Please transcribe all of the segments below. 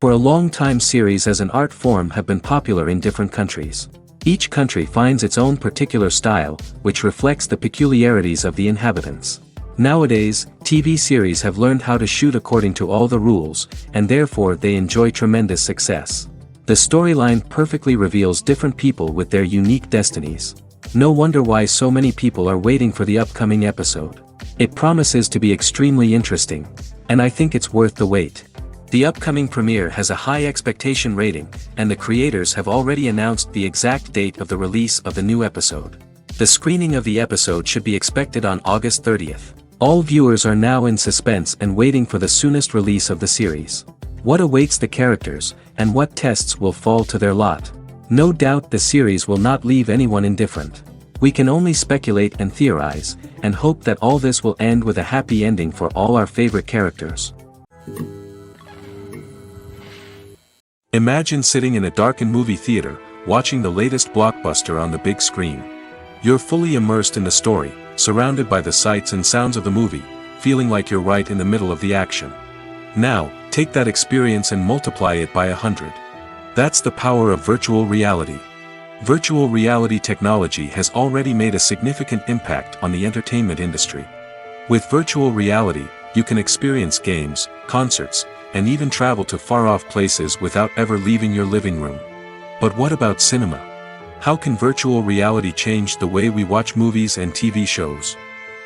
For a long time, series as an art form have been popular in different countries. Each country finds its own particular style, which reflects the peculiarities of the inhabitants. Nowadays, TV series have learned how to shoot according to all the rules, and therefore they enjoy tremendous success. The storyline perfectly reveals different people with their unique destinies. No wonder why so many people are waiting for the upcoming episode. It promises to be extremely interesting, and I think it's worth the wait. The upcoming premiere has a high expectation rating, and the creators have already announced the exact date of the release of the new episode. The screening of the episode should be expected on August 30th. All viewers are now in suspense and waiting for the soonest release of the series. What awaits the characters, and what tests will fall to their lot? No doubt the series will not leave anyone indifferent. We can only speculate and theorize, and hope that all this will end with a happy ending for all our favorite characters. Imagine sitting in a darkened movie theater, watching the latest blockbuster on the big screen. You're fully immersed in the story, surrounded by the sights and sounds of the movie, feeling like you're right in the middle of the action. Now, take that experience and multiply it by 100. That's the power of virtual reality. Virtual reality technology has already made a significant impact on the entertainment industry. With virtual reality, you can experience games, concerts, and even travel to far-off places without ever leaving your living room. But what about cinema? How can virtual reality change the way we watch movies and TV shows?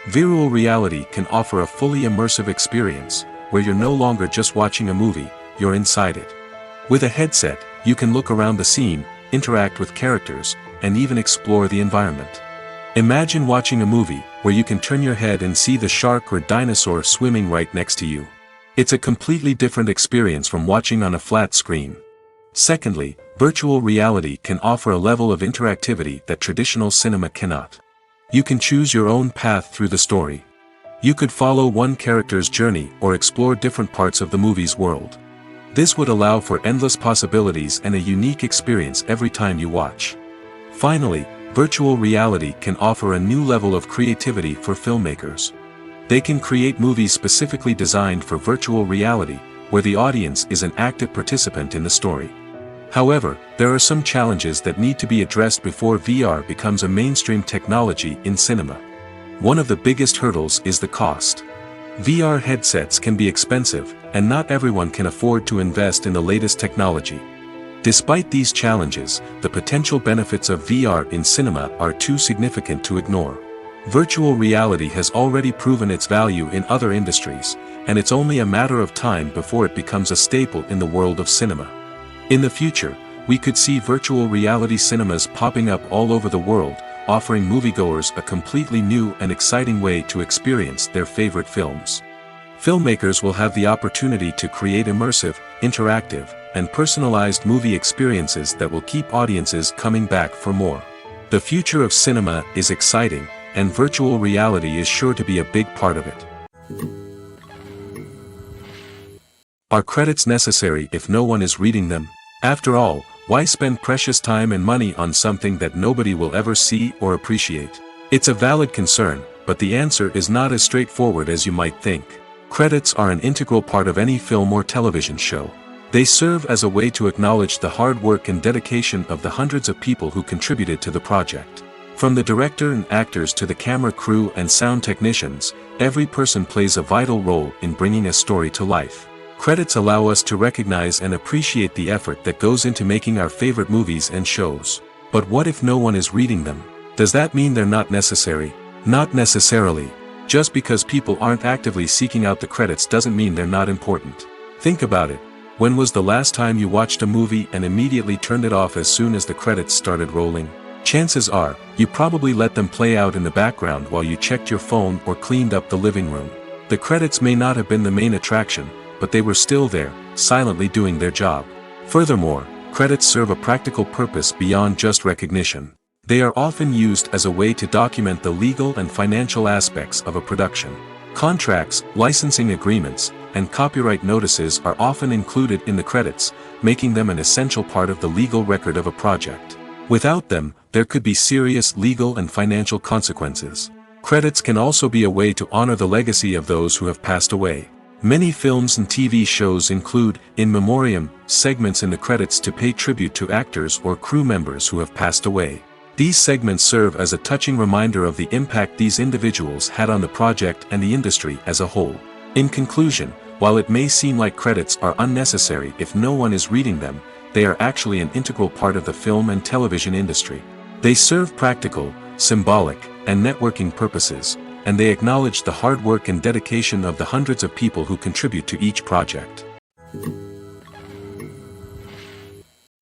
Virtual reality can offer a fully immersive experience, where you're no longer just watching a movie, you're inside it. With a headset, you can look around the scene, interact with characters, and even explore the environment. Imagine watching a movie, where you can turn your head and see the shark or dinosaur swimming right next to you. It's a completely different experience from watching on a flat screen. Secondly, virtual reality can offer a level of interactivity that traditional cinema cannot. You can choose your own path through the story. You could follow one character's journey or explore different parts of the movie's world. This would allow for endless possibilities and a unique experience every time you watch. Finally, virtual reality can offer a new level of creativity for filmmakers. They can create movies specifically designed for virtual reality, where the audience is an active participant in the story. However, there are some challenges that need to be addressed before VR becomes a mainstream technology in cinema. One of the biggest hurdles is the cost. VR headsets can be expensive, and not everyone can afford to invest in the latest technology. Despite these challenges, the potential benefits of VR in cinema are too significant to ignore. Virtual reality has already proven its value in other industries, and it's only a matter of time before it becomes a staple in the world of cinema. In the future, we could see virtual reality cinemas popping up all over the world, offering moviegoers a completely new and exciting way to experience their favorite films. Filmmakers will have the opportunity to create immersive, interactive, and personalized movie experiences that will keep audiences coming back for more. The future of cinema is exciting, and virtual reality is sure to be a big part of it. Are credits necessary if no one is reading them? After all, why spend precious time and money on something that nobody will ever see or appreciate? It's a valid concern, but the answer is not as straightforward as you might think. Credits are an integral part of any film or television show. They serve as a way to acknowledge the hard work and dedication of the hundreds of people who contributed to the project. From the director and actors to the camera crew and sound technicians, every person plays a vital role in bringing a story to life. Credits allow us to recognize and appreciate the effort that goes into making our favorite movies and shows. But what if no one is reading them? Does that mean they're not necessary? Not necessarily. Just because people aren't actively seeking out the credits doesn't mean they're not important. Think about it. When was the last time you watched a movie and immediately turned it off as soon as the credits started rolling? Chances are, you probably let them play out in the background while you checked your phone or cleaned up the living room. The credits may not have been the main attraction, but they were still there, silently doing their job. Furthermore, credits serve a practical purpose beyond just recognition. They are often used as a way to document the legal and financial aspects of a production. Contracts, licensing agreements, and copyright notices are often included in the credits, making them an essential part of the legal record of a project. Without them, there could be serious legal and financial consequences. Credits can also be a way to honor the legacy of those who have passed away. Many films and TV shows include, in memoriam, segments in the credits to pay tribute to actors or crew members who have passed away. These segments serve as a touching reminder of the impact these individuals had on the project and the industry as a whole. In conclusion, while it may seem like credits are unnecessary if no one is reading them, they are actually an integral part of the film and television industry. They serve practical, symbolic, and networking purposes, and they acknowledge the hard work and dedication of the hundreds of people who contribute to each project.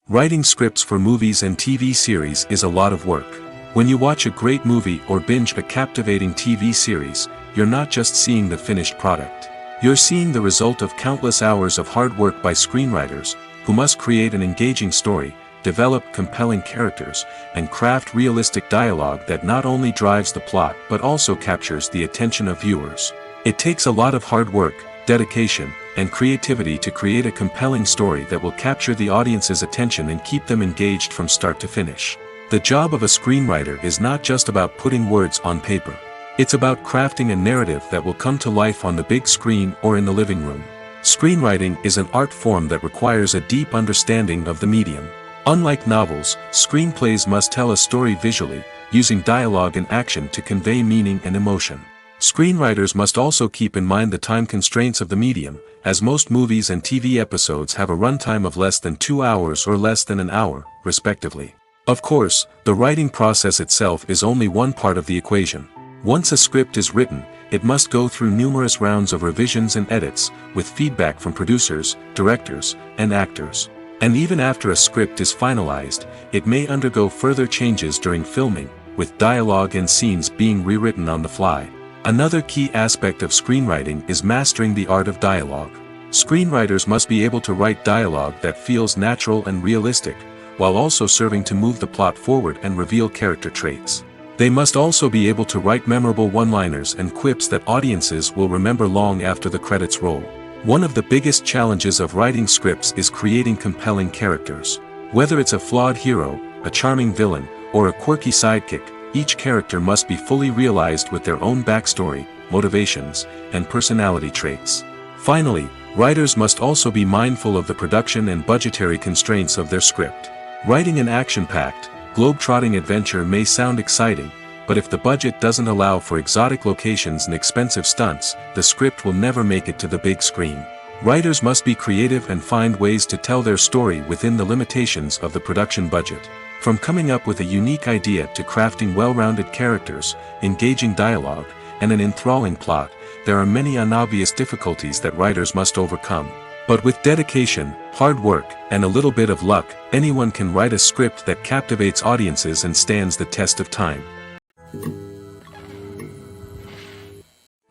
Writing scripts for movies and TV series is a lot of work. When you watch a great movie or binge a captivating TV series, you're not just seeing the finished product. You're seeing the result of countless hours of hard work by screenwriters, who must create an engaging story, develop compelling characters, and craft realistic dialogue that not only drives the plot but also captures the attention of viewers. It takes a lot of hard work, dedication, and creativity to create a compelling story that will capture the audience's attention and keep them engaged from start to finish. The job of a screenwriter is not just about putting words on paper. It's about crafting a narrative that will come to life on the big screen or in the living room. Screenwriting is an art form that requires a deep understanding of the medium. Unlike novels, screenplays must tell a story visually, using dialogue and action to convey meaning and emotion. Screenwriters must also keep in mind the time constraints of the medium, as most movies and TV episodes have a runtime of less than 2 hours or less than an hour, respectively. Of course, the writing process itself is only one part of the equation. Once a script is written, it must go through numerous rounds of revisions and edits, with feedback from producers, directors, and actors. And even after a script is finalized, it may undergo further changes during filming, with dialogue and scenes being rewritten on the fly. Another key aspect of screenwriting is mastering the art of dialogue. Screenwriters must be able to write dialogue that feels natural and realistic, while also serving to move the plot forward and reveal character traits. They must also be able to write memorable one-liners and quips that audiences will remember long after the credits roll. One of the biggest challenges of writing scripts is creating compelling characters. Whether it's a flawed hero, a charming villain, or a quirky sidekick, each character must be fully realized with their own backstory, motivations, and personality traits. Finally, writers must also be mindful of the production and budgetary constraints of their script. Writing an action-packed, globe-trotting adventure may sound exciting, but if the budget doesn't allow for exotic locations and expensive stunts, the script will never make it to the big screen. Writers must be creative and find ways to tell their story within the limitations of the production budget. From coming up with a unique idea to crafting well-rounded characters, engaging dialogue, and an enthralling plot, there are many unobvious difficulties that writers must overcome. But with dedication, hard work, and a little bit of luck, anyone can write a script that captivates audiences and stands the test of time.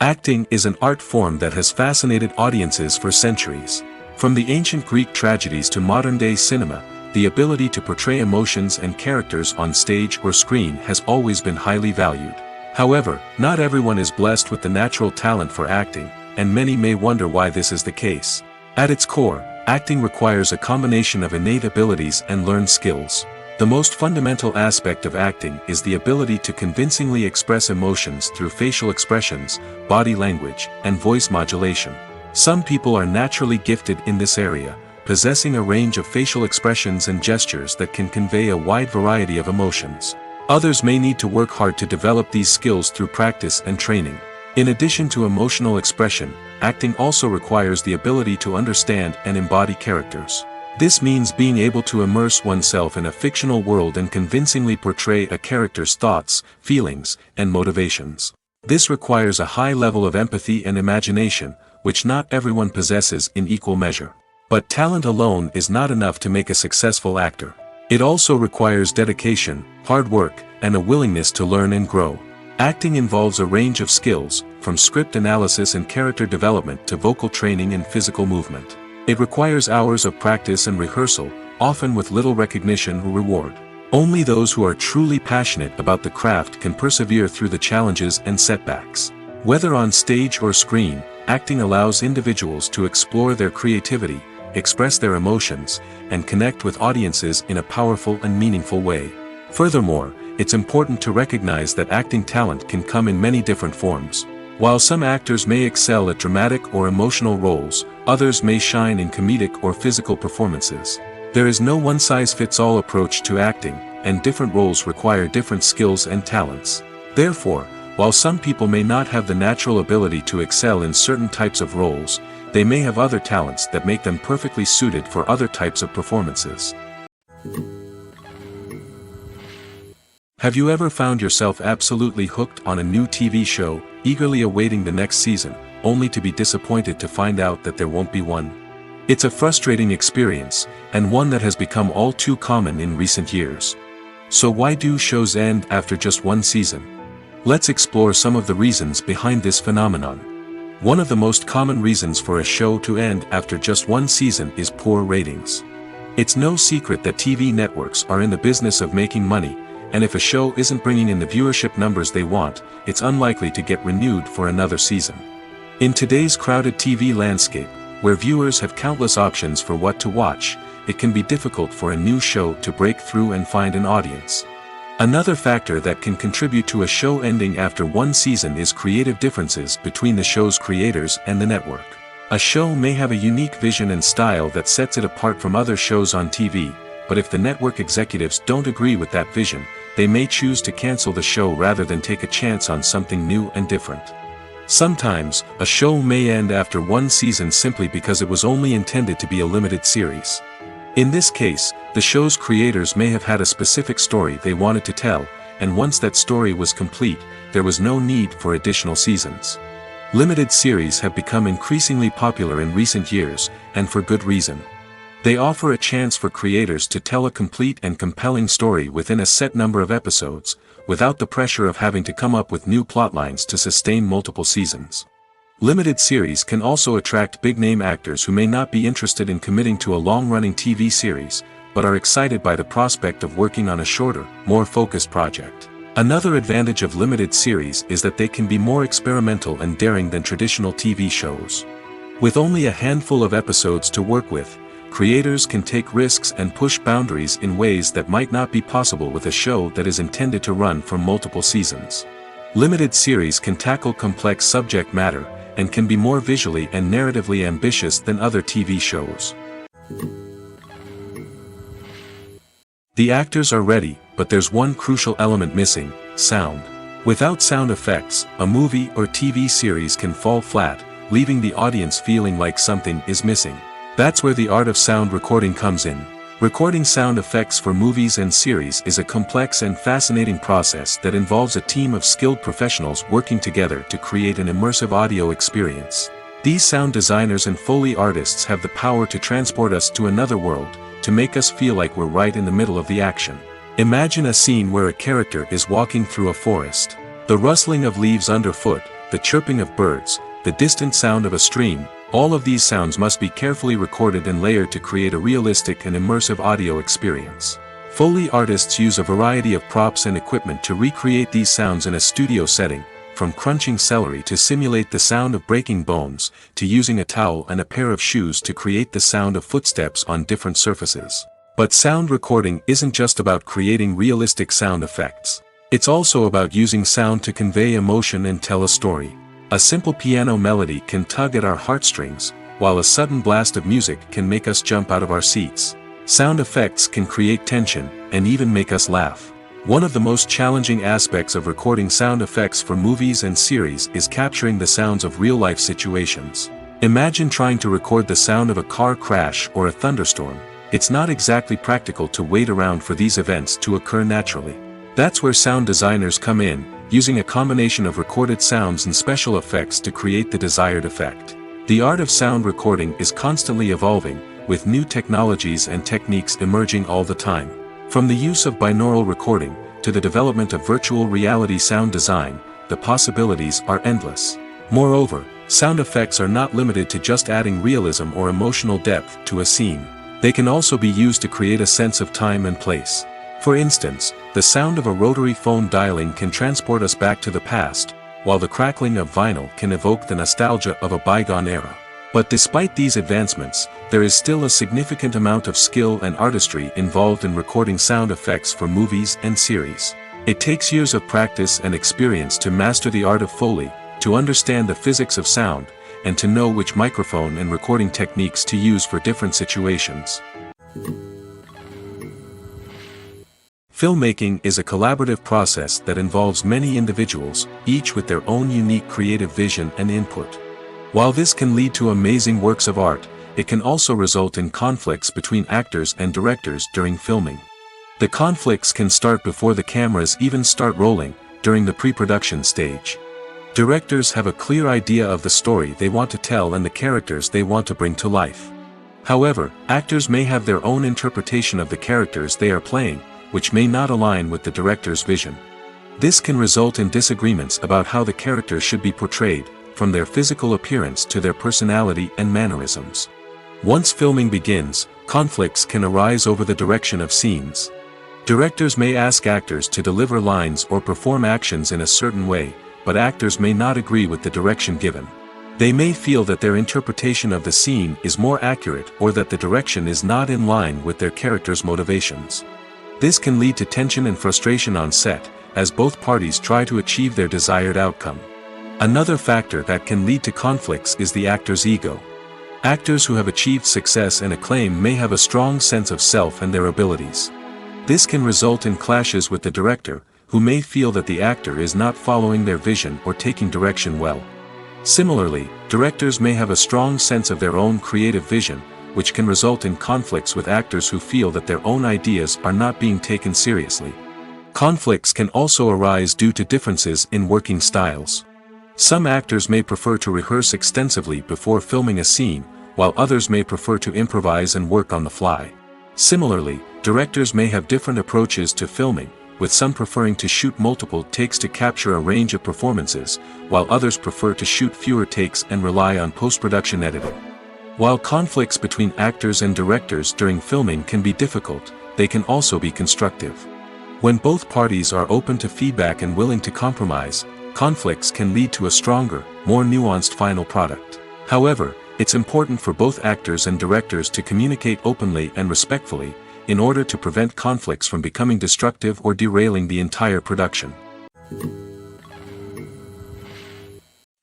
Acting is an art form that has fascinated audiences for centuries. From the ancient Greek tragedies to modern-day cinema, the ability to portray emotions and characters on stage or screen has always been highly valued. However, not everyone is blessed with the natural talent for acting, and many may wonder why this is the case. At its core, acting requires a combination of innate abilities and learned skills. The most fundamental aspect of acting is the ability to convincingly express emotions through facial expressions, body language, and voice modulation. Some people are naturally gifted in this area, possessing a range of facial expressions and gestures that can convey a wide variety of emotions. Others may need to work hard to develop these skills through practice and training. In addition to emotional expression, acting also requires the ability to understand and embody characters. This means being able to immerse oneself in a fictional world and convincingly portray a character's thoughts, feelings, and motivations. This requires a high level of empathy and imagination, which not everyone possesses in equal measure. But talent alone is not enough to make a successful actor. It also requires dedication, hard work, and a willingness to learn and grow. Acting involves a range of skills, from script analysis and character development to vocal training and physical movement. It requires hours of practice and rehearsal, often with little recognition or reward. Only those who are truly passionate about the craft can persevere through the challenges and setbacks. Whether on stage or screen, acting allows individuals to explore their creativity, express their emotions, and connect with audiences in a powerful and meaningful way. Furthermore, it's important to recognize that acting talent can come in many different forms. While some actors may excel at dramatic or emotional roles, others may shine in comedic or physical performances. There is no one-size-fits-all approach to acting, and different roles require different skills and talents. Therefore, while some people may not have the natural ability to excel in certain types of roles, they may have other talents that make them perfectly suited for other types of performances. Have you ever found yourself absolutely hooked on a new TV show, eagerly awaiting the next season, only to be disappointed to find out that there won't be one? It's a frustrating experience, and one that has become all too common in recent years. So why do shows end after just one season? Let's explore some of the reasons behind this phenomenon. One of the most common reasons for a show to end after just one season is poor ratings. It's no secret that TV networks are in the business of making money, and if a show isn't bringing in the viewership numbers they want, it's unlikely to get renewed for another season. In today's crowded TV landscape, where viewers have countless options for what to watch, it can be difficult for a new show to break through and find an audience. Another factor that can contribute to a show ending after one season is creative differences between the show's creators and the network. A show may have a unique vision and style that sets it apart from other shows on TV, but if the network executives don't agree with that vision, they may choose to cancel the show rather than take a chance on something new and different. Sometimes, a show may end after one season simply because it was only intended to be a limited series. In this case, the show's creators may have had a specific story they wanted to tell, and once that story was complete, there was no need for additional seasons. Limited series have become increasingly popular in recent years, and for good reason. They offer a chance for creators to tell a complete and compelling story within a set number of episodes, without the pressure of having to come up with new plotlines to sustain multiple seasons. Limited series can also attract big-name actors who may not be interested in committing to a long-running TV series, but are excited by the prospect of working on a shorter, more focused project. Another advantage of limited series is that they can be more experimental and daring than traditional TV shows. With only a handful of episodes to work with, creators can take risks and push boundaries in ways that might not be possible with a show that is intended to run for multiple seasons. Limited series can tackle complex subject matter, and can be more visually and narratively ambitious than other TV shows. The actors are ready, but there's one crucial element missing: sound. Without sound effects, a movie or TV series can fall flat, leaving the audience feeling like something is missing. That's where the art of sound recording comes in. Recording sound effects for movies and series is a complex and fascinating process that involves a team of skilled professionals working together to create an immersive audio experience. These sound designers and Foley artists have the power to transport us to another world, to make us feel like we're right in the middle of the action. Imagine a scene where a character is walking through a forest. The rustling of leaves underfoot, the chirping of birds, the distant sound of a stream, all of these sounds must be carefully recorded and layered to create a realistic and immersive audio experience. Foley artists use a variety of props and equipment to recreate these sounds in a studio setting, from crunching celery to simulate the sound of breaking bones, to using a towel and a pair of shoes to create the sound of footsteps on different surfaces. But sound recording isn't just about creating realistic sound effects. It's also about using sound to convey emotion and tell a story. A simple piano melody can tug at our heartstrings, while a sudden blast of music can make us jump out of our seats. Sound effects can create tension, and even make us laugh. One of the most challenging aspects of recording sound effects for movies and series is capturing the sounds of real-life situations. Imagine trying to record the sound of a car crash or a thunderstorm. It's not exactly practical to wait around for these events to occur naturally. That's where sound designers come in, using a combination of recorded sounds and special effects to create the desired effect. The art of sound recording is constantly evolving, with new technologies and techniques emerging all the time. From the use of binaural recording, to the development of virtual reality sound design, the possibilities are endless. Moreover, sound effects are not limited to just adding realism or emotional depth to a scene. They can also be used to create a sense of time and place. For instance, the sound of a rotary phone dialing can transport us back to the past, while the crackling of vinyl can evoke the nostalgia of a bygone era. But despite these advancements, there is still a significant amount of skill and artistry involved in recording sound effects for movies and series. It takes years of practice and experience to master the art of Foley, to understand the physics of sound, and to know which microphone and recording techniques to use for different situations. Filmmaking is a collaborative process that involves many individuals, each with their own unique creative vision and input. While this can lead to amazing works of art, it can also result in conflicts between actors and directors during filming. The conflicts can start before the cameras even start rolling, during the pre-production stage. Directors have a clear idea of the story they want to tell and the characters they want to bring to life. However, actors may have their own interpretation of the characters they are playing, which may not align with the director's vision. This can result in disagreements about how the characters should be portrayed, from their physical appearance to their personality and mannerisms. Once filming begins, conflicts can arise over the direction of scenes. Directors may ask actors to deliver lines or perform actions in a certain way, but actors may not agree with the direction given. They may feel that their interpretation of the scene is more accurate or that the direction is not in line with their character's motivations. This can lead to tension and frustration on set, as both parties try to achieve their desired outcome. Another factor that can lead to conflicts is the actor's ego. Actors who have achieved success and acclaim may have a strong sense of self and their abilities. This can result in clashes with the director, who may feel that the actor is not following their vision or taking direction well. Similarly, directors may have a strong sense of their own creative vision, which can result in conflicts with actors who feel that their own ideas are not being taken seriously. Conflicts can also arise due to differences in working styles. Some actors may prefer to rehearse extensively before filming a scene, while others may prefer to improvise and work on the fly. Similarly, directors may have different approaches to filming, with some preferring to shoot multiple takes to capture a range of performances, while others prefer to shoot fewer takes and rely on post-production editing. While conflicts between actors and directors during filming can be difficult, they can also be constructive. When both parties are open to feedback and willing to compromise, conflicts can lead to a stronger, more nuanced final product. However, it's important for both actors and directors to communicate openly and respectfully, in order to prevent conflicts from becoming destructive or derailing the entire production.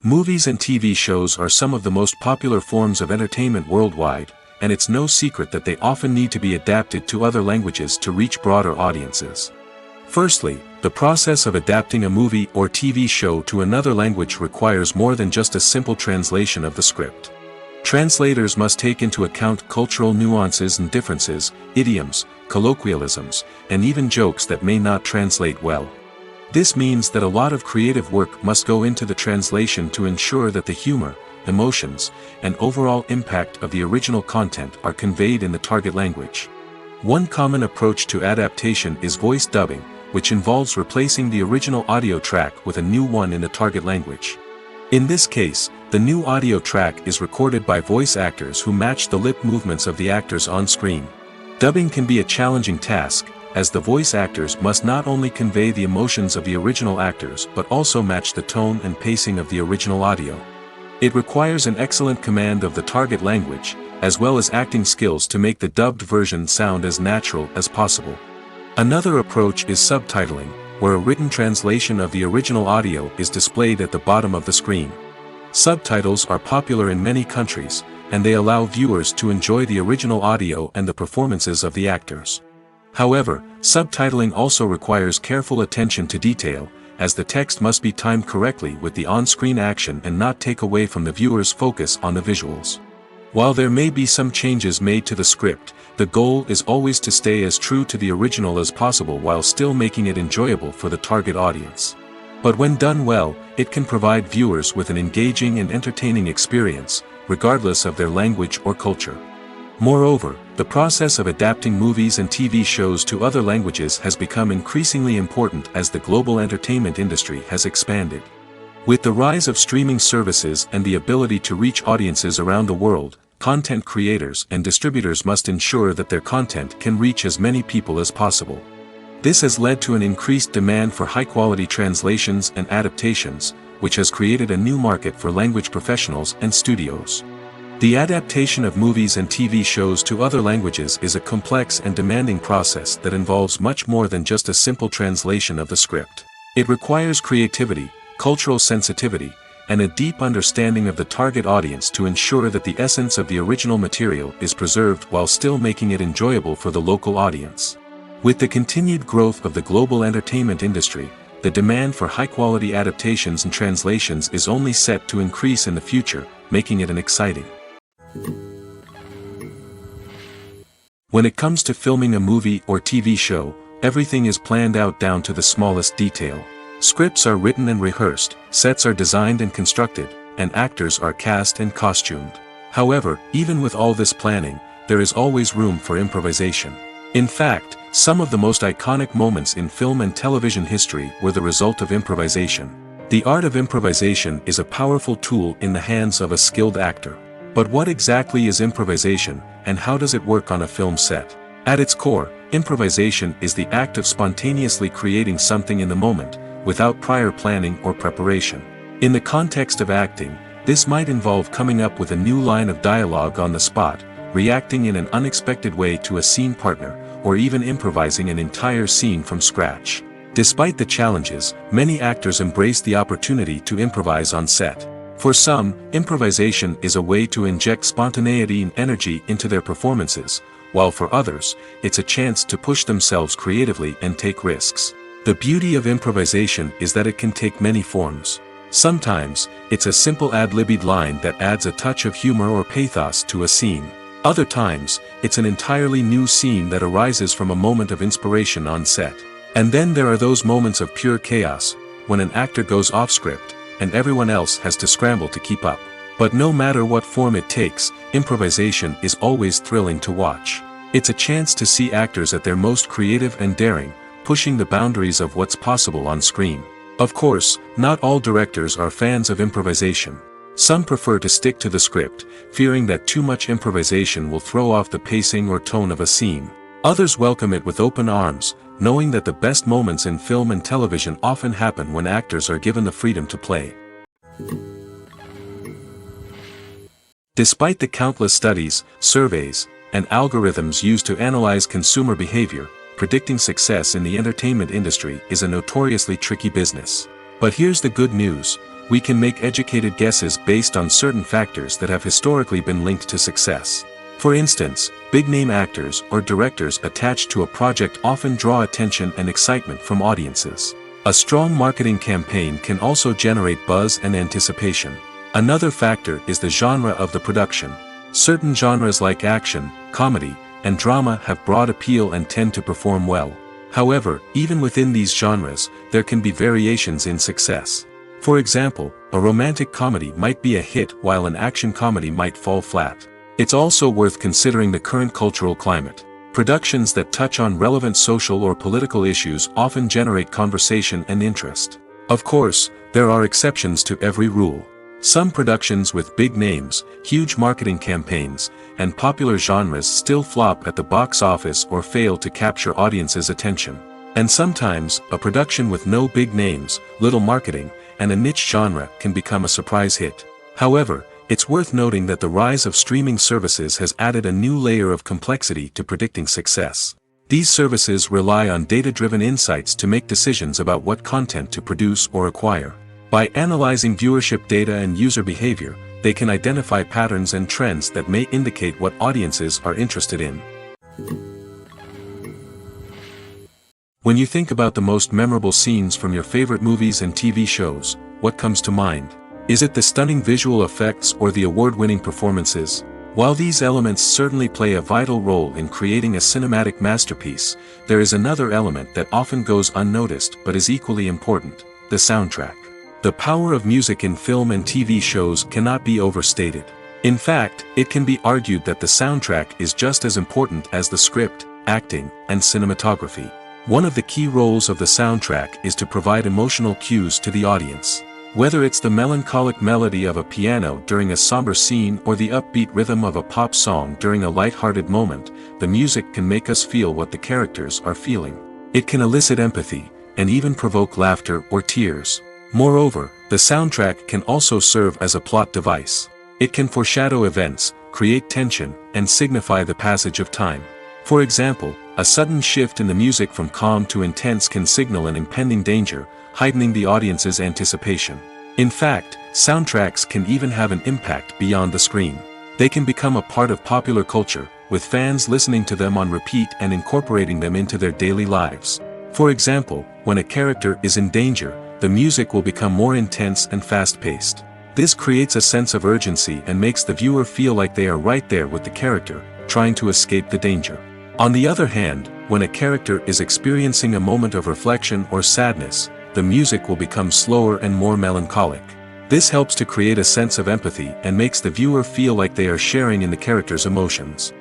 Movies and TV shows are some of the most popular forms of entertainment worldwide, and it's no secret that they often need to be adapted to other languages to reach broader audiences. Firstly, the process of adapting a movie or TV show to another language requires more than just a simple translation of the script. Translators must take into account cultural nuances and differences, idioms, colloquialisms, and even jokes that may not translate well. This means that a lot of creative work must go into the translation to ensure that the humor, emotions, and overall impact of the original content are conveyed in the target language. One common approach to adaptation is voice dubbing, which involves replacing the original audio track with a new one in the target language. In this case, the new audio track is recorded by voice actors who match the lip movements of the actors on screen. Dubbing can be a challenging task, as the voice actors must not only convey the emotions of the original actors but also match the tone and pacing of the original audio. It requires an excellent command of the target language, as well as acting skills to make the dubbed version sound as natural as possible. Another approach is subtitling, where a written translation of the original audio is displayed at the bottom of the screen. Subtitles are popular in many countries, and they allow viewers to enjoy the original audio and the performances of the actors. However, subtitling also requires careful attention to detail, as the text must be timed correctly with the on-screen action and not take away from the viewer's focus on the visuals. While there may be some changes made to the script, the goal is always to stay as true to the original as possible while still making it enjoyable for the target audience. But when done well, it can provide viewers with an engaging and entertaining experience, regardless of their language or culture. Moreover, the process of adapting movies and TV shows to other languages has become increasingly important as the global entertainment industry has expanded. With the rise of streaming services and the ability to reach audiences around the world, content creators and distributors must ensure that their content can reach as many people as possible. This has led to an increased demand for high-quality translations and adaptations, which has created a new market for language professionals and studios. The adaptation of movies and TV shows to other languages is a complex and demanding process that involves much more than just a simple translation of the script. It requires creativity, cultural sensitivity, and a deep understanding of the target audience to ensure that the essence of the original material is preserved while still making it enjoyable for the local audience. With the continued growth of the global entertainment industry, the demand for high-quality adaptations and translations is only set to increase in the future, making it an exciting. When it comes to filming a movie or TV show, everything is planned out down to the smallest detail. Scripts are written and rehearsed, sets are designed and constructed, and actors are cast and costumed. However, even with all this planning, there is always room for improvisation. In fact, some of the most iconic moments in film and television history were the result of improvisation. The art of improvisation is a powerful tool in the hands of a skilled actor. But what exactly is improvisation, and how does it work on a film set? At its core, improvisation is the act of spontaneously creating something in the moment, without prior planning or preparation. In the context of acting, this might involve coming up with a new line of dialogue on the spot, reacting in an unexpected way to a scene partner, or even improvising an entire scene from scratch. Despite the challenges, many actors embrace the opportunity to improvise on set. For some, improvisation is a way to inject spontaneity and energy into their performances, while for others, it's a chance to push themselves creatively and take risks. The beauty of improvisation is that it can take many forms. Sometimes, it's a simple ad-libbed line that adds a touch of humor or pathos to a scene. Other times, it's an entirely new scene that arises from a moment of inspiration on set. And then there are those moments of pure chaos, when an actor goes off script, and everyone else has to scramble to keep up. But no matter what form it takes, improvisation is always thrilling to watch. It's a chance to see actors at their most creative and daring, pushing the boundaries of what's possible on screen. Of course, not all directors are fans of improvisation. Some prefer to stick to the script, fearing that too much improvisation will throw off the pacing or tone of a scene. Others welcome it with open arms, knowing that the best moments in film and television often happen when actors are given the freedom to play. Despite the countless studies, surveys, and algorithms used to analyze consumer behavior, predicting success in the entertainment industry is a notoriously tricky business. But here's the good news: we can make educated guesses based on certain factors that have historically been linked to success. For instance, big-name actors or directors attached to a project often draw attention and excitement from audiences. A strong marketing campaign can also generate buzz and anticipation. Another factor is the genre of the production. Certain genres like action, comedy, and drama have broad appeal and tend to perform well. However, even within these genres, there can be variations in success. For example, a romantic comedy might be a hit while an action comedy might fall flat. It's also worth considering the current cultural climate. Productions that touch on relevant social or political issues often generate conversation and interest. Of course, there are exceptions to every rule. Some productions with big names, huge marketing campaigns, and popular genres still flop at the box office or fail to capture audiences' attention. And sometimes, a production with no big names, little marketing, and a niche genre can become a surprise hit. However, it's worth noting that the rise of streaming services has added a new layer of complexity to predicting success. These services rely on data-driven insights to make decisions about what content to produce or acquire. By analyzing viewership data and user behavior, they can identify patterns and trends that may indicate what audiences are interested in. When you think about the most memorable scenes from your favorite movies and TV shows, what comes to mind? Is it the stunning visual effects or the award-winning performances? While these elements certainly play a vital role in creating a cinematic masterpiece, there is another element that often goes unnoticed but is equally important: the soundtrack. The power of music in film and TV shows cannot be overstated. In fact, it can be argued that the soundtrack is just as important as the script, acting, and cinematography. One of the key roles of the soundtrack is to provide emotional cues to the audience. Whether it's the melancholic melody of a piano during a somber scene or the upbeat rhythm of a pop song during a light-hearted moment, the music can make us feel what the characters are feeling. It can elicit empathy, and even provoke laughter or tears. Moreover, the soundtrack can also serve as a plot device. It can foreshadow events, create tension, and signify the passage of time. For example, a sudden shift in the music from calm to intense can signal an impending danger, heightening the audience's anticipation. In fact, Soundtracks can even have an impact beyond the screen. They can become a part of popular culture, with fans listening to them on repeat and incorporating them into their daily lives. For example, when a character is in danger, the music will become more intense and fast-paced. This creates a sense of urgency and makes the viewer feel like they are right there with the character, trying to escape the danger. On the other hand, when a character is experiencing a moment of reflection or sadness, the music will become slower and more melancholic. This helps to create a sense of empathy and makes the viewer feel like they are sharing in the character's emotions.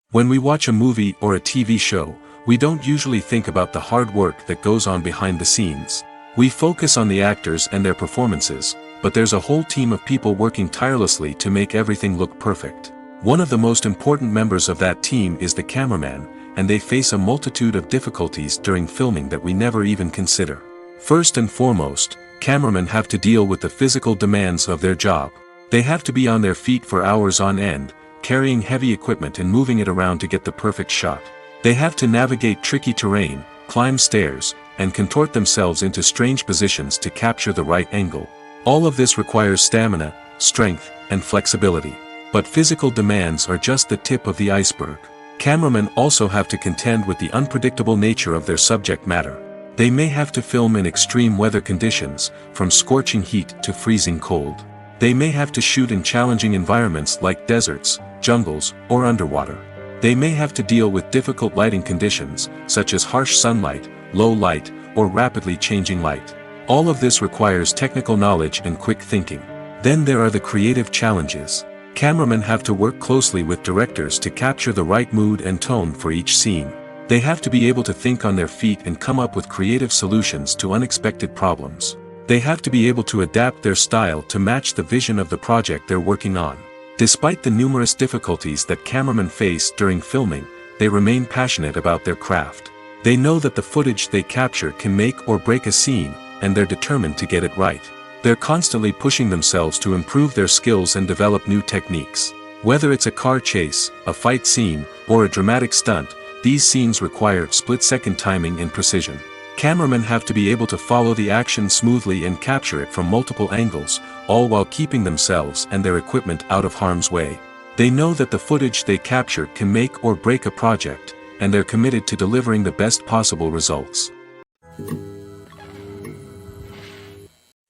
When we watch a movie or a TV show, we don't usually think about the hard work that goes on behind the scenes. We focus on the actors and their performances, but there's a whole team of people working tirelessly to make everything look perfect. One of the most important members of that team is the cameraman, and they face a multitude of difficulties during filming that we never even consider. First and foremost, cameramen have to deal with the physical demands of their job. They have to be on their feet for hours on end, carrying heavy equipment and moving it around to get the perfect shot. They have to navigate tricky terrain, climb stairs, and contort themselves into strange positions to capture the right angle. All of this requires stamina, strength, and flexibility. But physical demands are just the tip of the iceberg. Cameramen also have to contend with the unpredictable nature of their subject matter. They may have to film in extreme weather conditions, from scorching heat to freezing cold. They may have to shoot in challenging environments like deserts, jungles, or underwater. They may have to deal with difficult lighting conditions, such as harsh sunlight, low light, or rapidly changing light. All of this requires technical knowledge and quick thinking. Then there are the creative challenges. Cameramen have to work closely with directors to capture the right mood and tone for each scene. They have to be able to think on their feet and come up with creative solutions to unexpected problems. They have to be able to adapt their style to match the vision of the project they're working on. Despite the numerous difficulties that cameramen face during filming, they remain passionate about their craft. They know that the footage they capture can make or break a scene, and they're determined to get it right. They're constantly pushing themselves to improve their skills and develop new techniques. Whether it's a car chase, a fight scene, or a dramatic stunt, these scenes require split-second timing and precision. Cameramen have to be able to follow the action smoothly and capture it from multiple angles, all while keeping themselves and their equipment out of harm's way. They know that the footage they capture can make or break a project, and they're committed to delivering the best possible results.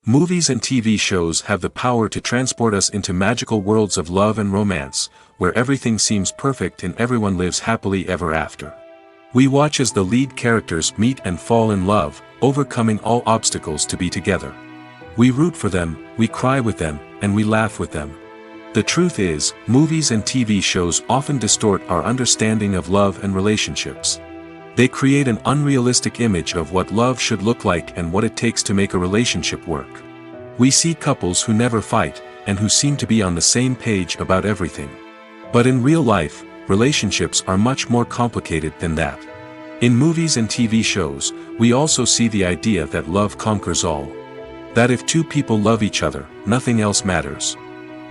Movies and TV shows have the power to transport us into magical worlds of love and romance, where everything seems perfect and everyone lives happily ever after. We watch as the lead characters meet and fall in love, overcoming all obstacles to be together. We root for them, we cry with them, and we laugh with them. The truth is, movies and TV shows often distort our understanding of love and relationships. They create an unrealistic image of what love should look like and what it takes to make a relationship work. We see couples who never fight, and who seem to be on the same page about everything. But in real life, relationships are much more complicated than that. In movies and TV shows, we also see the idea that love conquers all. That if two people love each other, nothing else matters.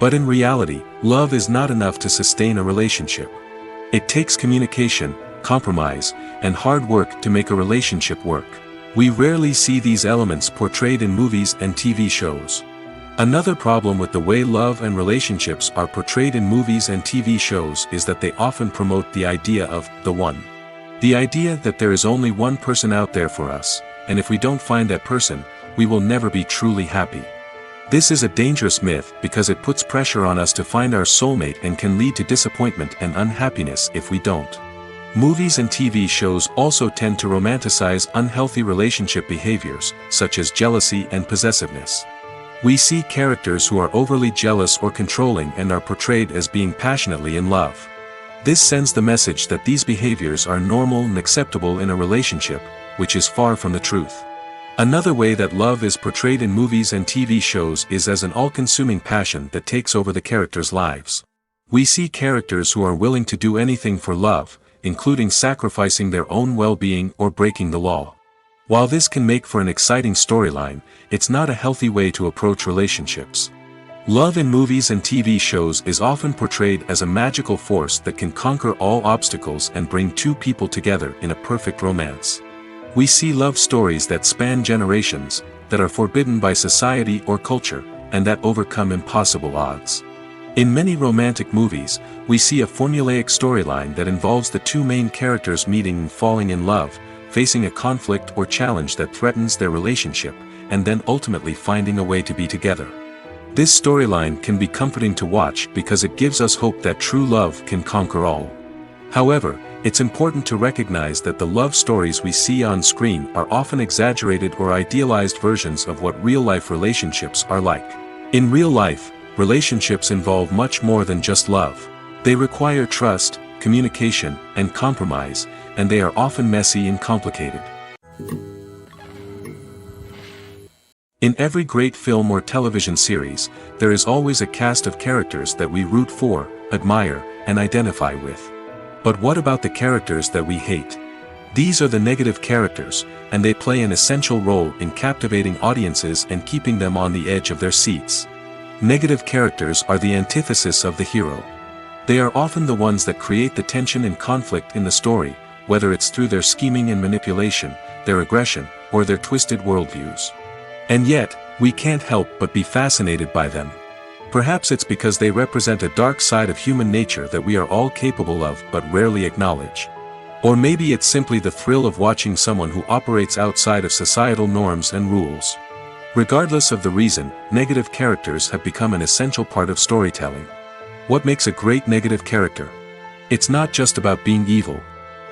But in reality, love is not enough to sustain a relationship. It takes communication, compromise, and hard work to make a relationship work. We rarely see these elements portrayed in movies and TV shows. Another problem with the way love and relationships are portrayed in movies and TV shows is that they often promote the idea of the one. The idea that there is only one person out there for us, and if we don't find that person, we will never be truly happy. This is a dangerous myth because it puts pressure on us to find our soulmate and can lead to disappointment and unhappiness if we don't. Movies and TV shows also tend to romanticize unhealthy relationship behaviors, such as jealousy and possessiveness. We see characters who are overly jealous or controlling and are portrayed as being passionately in love. This sends the message that these behaviors are normal and acceptable in a relationship, which is far from the truth. Another way that love is portrayed in movies and TV shows is as an all-consuming passion that takes over the characters' lives. We see characters who are willing to do anything for love, including sacrificing their own well-being or breaking the law. While this can make for an exciting storyline, it's not a healthy way to approach relationships. Love in movies and TV shows is often portrayed as a magical force that can conquer all obstacles and bring two people together in a perfect romance. We see love stories that span generations, that are forbidden by society or culture, and that overcome impossible odds. In many romantic movies, we see a formulaic storyline that involves the two main characters meeting and falling in love, facing a conflict or challenge that threatens their relationship, and then ultimately finding a way to be together. This storyline can be comforting to watch because it gives us hope that true love can conquer all. However, it's important to recognize that the love stories we see on screen are often exaggerated or idealized versions of what real-life relationships are like. In real life, relationships involve much more than just love. They require trust, communication, and compromise, and they are often messy and complicated. In every great film or television series, there is always a cast of characters that we root for, admire, and identify with. But what about the characters that we hate? These are the negative characters, and they play an essential role in captivating audiences and keeping them on the edge of their seats. Negative characters are the antithesis of the hero. They are often the ones that create the tension and conflict in the story, whether it's through their scheming and manipulation, their aggression, or their twisted worldviews. And yet, we can't help but be fascinated by them. Perhaps it's because they represent a dark side of human nature that we are all capable of but rarely acknowledge. Or maybe it's simply the thrill of watching someone who operates outside of societal norms and rules. Regardless of the reason, negative characters have become an essential part of storytelling. What makes a great negative character? It's not just about being evil.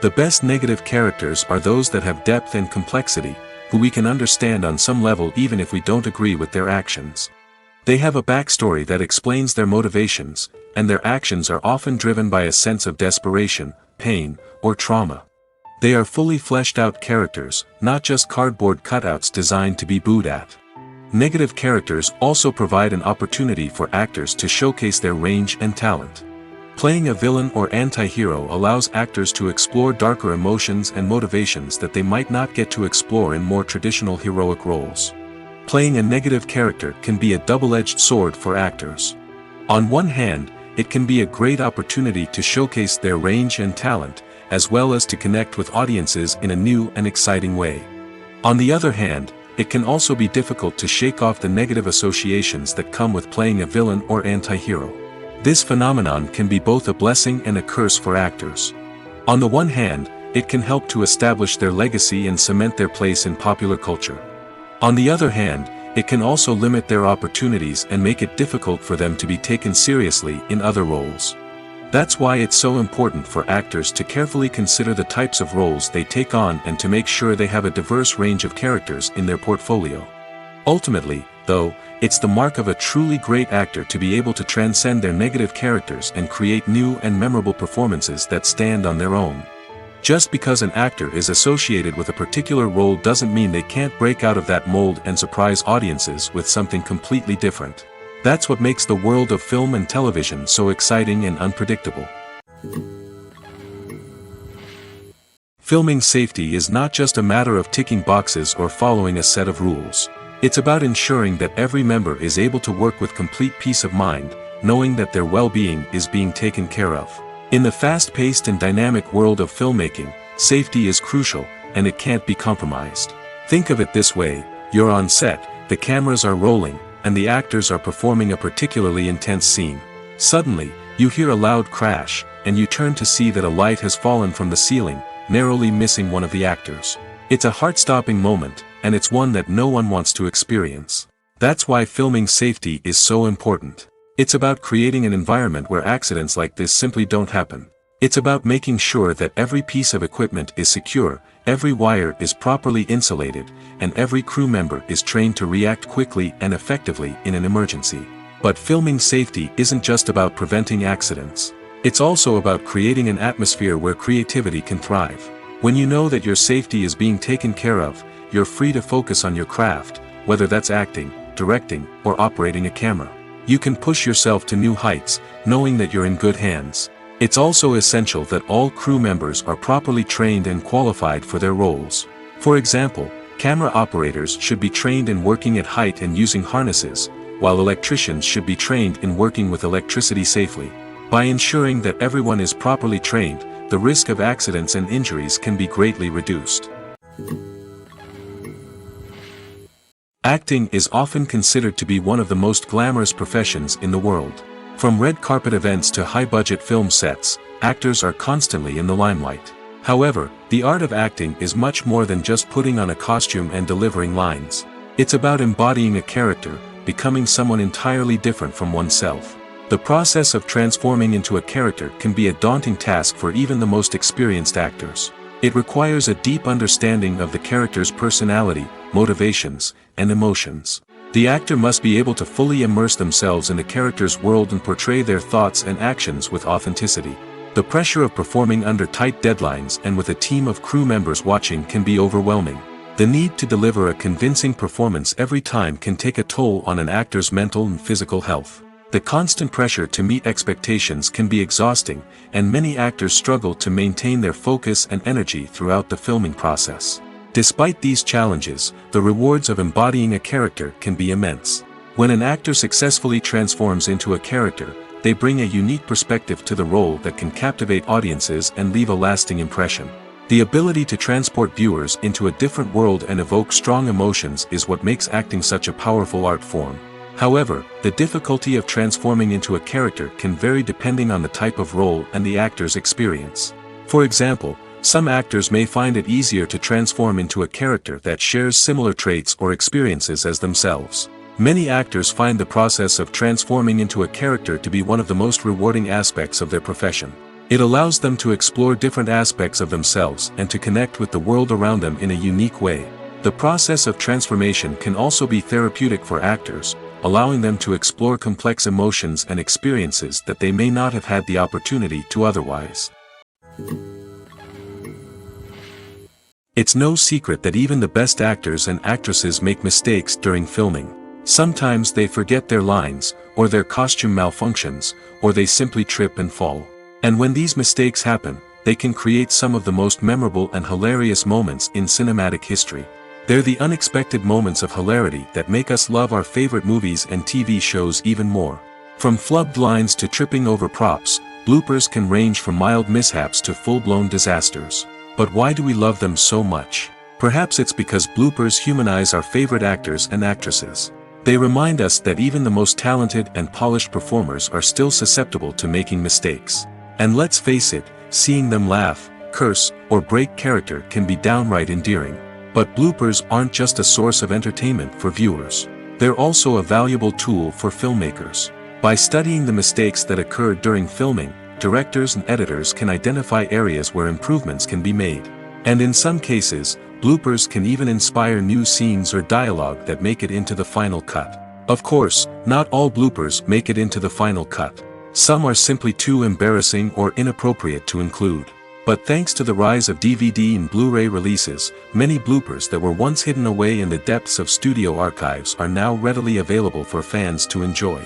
The best negative characters are those that have depth and complexity, who we can understand on some level even if we don't agree with their actions. They have a backstory that explains their motivations, and their actions are often driven by a sense of desperation, pain, or trauma. They are fully fleshed out characters, not just cardboard cutouts designed to be booed at. Negative characters also provide an opportunity for actors to showcase their range and talent. Playing a villain or anti-hero allows actors to explore darker emotions and motivations that they might not get to explore in more traditional heroic roles. Playing a negative character can be a double-edged sword for actors. On one hand, it can be a great opportunity to showcase their range and talent, as well as to connect with audiences in a new and exciting way. On the other hand, it can also be difficult to shake off the negative associations that come with playing a villain or anti-hero. This phenomenon can be both a blessing and a curse for actors. On the one hand, it can help to establish their legacy and cement their place in popular culture. On the other hand, it can also limit their opportunities and make it difficult for them to be taken seriously in other roles. That's why it's so important for actors to carefully consider the types of roles they take on and to make sure they have a diverse range of characters in their portfolio. Ultimately, though, it's the mark of a truly great actor to be able to transcend their negative characters and create new and memorable performances that stand on their own. Just because an actor is associated with a particular role doesn't mean they can't break out of that mold and surprise audiences with something completely different. That's what makes the world of film and television so exciting and unpredictable. Filming safety is not just a matter of ticking boxes or following a set of rules. It's about ensuring that every member is able to work with complete peace of mind, knowing that their well-being is being taken care of. In the fast-paced and dynamic world of filmmaking, safety is crucial, and it can't be compromised. Think of it this way: you're on set, the cameras are rolling, and the actors are performing a particularly intense scene. Suddenly, you hear a loud crash, and you turn to see that a light has fallen from the ceiling, narrowly missing one of the actors. It's a heart-stopping moment, and it's one that no one wants to experience. That's why filming safety is so important. It's about creating an environment where accidents like this simply don't happen. It's about making sure that every piece of equipment is secure, every wire is properly insulated, and every crew member is trained to react quickly and effectively in an emergency. But filming safety isn't just about preventing accidents. It's also about creating an atmosphere where creativity can thrive. When you know that your safety is being taken care of, you're free to focus on your craft, whether that's acting, directing, or operating a camera. You can push yourself to new heights, knowing that you're in good hands. It's also essential that all crew members are properly trained and qualified for their roles. For example, camera operators should be trained in working at height and using harnesses, while electricians should be trained in working with electricity safely. By ensuring that everyone is properly trained, the risk of accidents and injuries can be greatly reduced. Acting is often considered to be one of the most glamorous professions in the world. From red carpet events to high-budget film sets, actors are constantly in the limelight. However, the art of acting is much more than just putting on a costume and delivering lines. It's about embodying a character, becoming someone entirely different from oneself. The process of transforming into a character can be a daunting task for even the most experienced actors. It requires a deep understanding of the character's personality, motivations, and emotions. The actor must be able to fully immerse themselves in the character's world and portray their thoughts and actions with authenticity. The pressure of performing under tight deadlines and with a team of crew members watching can be overwhelming. The need to deliver a convincing performance every time can take a toll on an actor's mental and physical health. The constant pressure to meet expectations can be exhausting, and many actors struggle to maintain their focus and energy throughout the filming process. Despite these challenges, the rewards of embodying a character can be immense. When an actor successfully transforms into a character, they bring a unique perspective to the role that can captivate audiences and leave a lasting impression. The ability to transport viewers into a different world and evoke strong emotions is what makes acting such a powerful art form. However, the difficulty of transforming into a character can vary depending on the type of role and the actor's experience. For example, some actors may find it easier to transform into a character that shares similar traits or experiences as themselves. Many actors find the process of transforming into a character to be one of the most rewarding aspects of their profession. It allows them to explore different aspects of themselves and to connect with the world around them in a unique way. The process of transformation can also be therapeutic for actors, allowing them to explore complex emotions and experiences that they may not have had the opportunity to otherwise. It's no secret that even the best actors and actresses make mistakes during filming. Sometimes they forget their lines, or their costume malfunctions, or they simply trip and fall. And when these mistakes happen, they can create some of the most memorable and hilarious moments in cinematic history. They're the unexpected moments of hilarity that make us love our favorite movies and TV shows even more. From flubbed lines to tripping over props, bloopers can range from mild mishaps to full-blown disasters. But why do we love them so much? Perhaps it's because bloopers humanize our favorite actors and actresses. They remind us that even the most talented and polished performers are still susceptible to making mistakes. And let's face it, seeing them laugh, curse, or break character can be downright endearing. But bloopers aren't just a source of entertainment for viewers. They're also a valuable tool for filmmakers. By studying the mistakes that occurred during filming, directors and editors can identify areas where improvements can be made. And in some cases, bloopers can even inspire new scenes or dialogue that make it into the final cut. Of course, not all bloopers make it into the final cut. Some are simply too embarrassing or inappropriate to include. But thanks to the rise of DVD and Blu-ray releases, many bloopers that were once hidden away in the depths of studio archives are now readily available for fans to enjoy.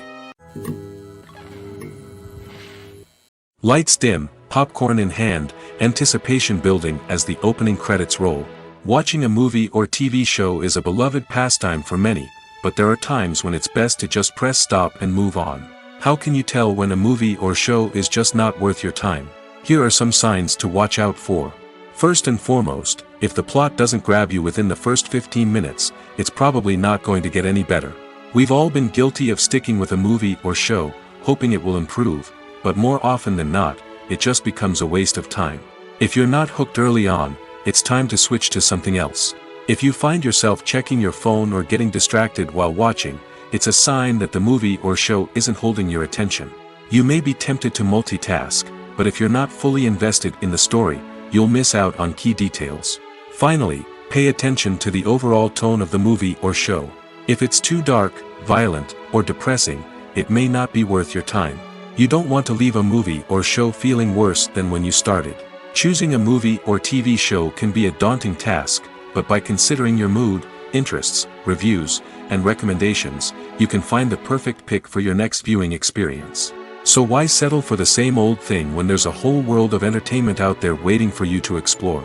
Lights dim, popcorn in hand, anticipation building as the opening credits roll. Watching a movie or TV show is a beloved pastime for many, but there are times when it's best to just press stop and move on. How can you tell when a movie or show is just not worth your time? Here are some signs to watch out for. First and foremost, if the plot doesn't grab you within the first 15 minutes, it's probably not going to get any better. We've all been guilty of sticking with a movie or show, hoping it will improve, but more often than not, it just becomes a waste of time. If you're not hooked early on, it's time to switch to something else. If you find yourself checking your phone or getting distracted while watching, it's a sign that the movie or show isn't holding your attention. You may be tempted to multitask, but if you're not fully invested in the story, you'll miss out on key details. Finally, pay attention to the overall tone of the movie or show. If it's too dark, violent, or depressing, it may not be worth your time. You don't want to leave a movie or show feeling worse than when you started. Choosing a movie or TV show can be a daunting task, but by considering your mood, interests, reviews, and recommendations, you can find the perfect pick for your next viewing experience. So why settle for the same old thing when there's a whole world of entertainment out there waiting for you to explore?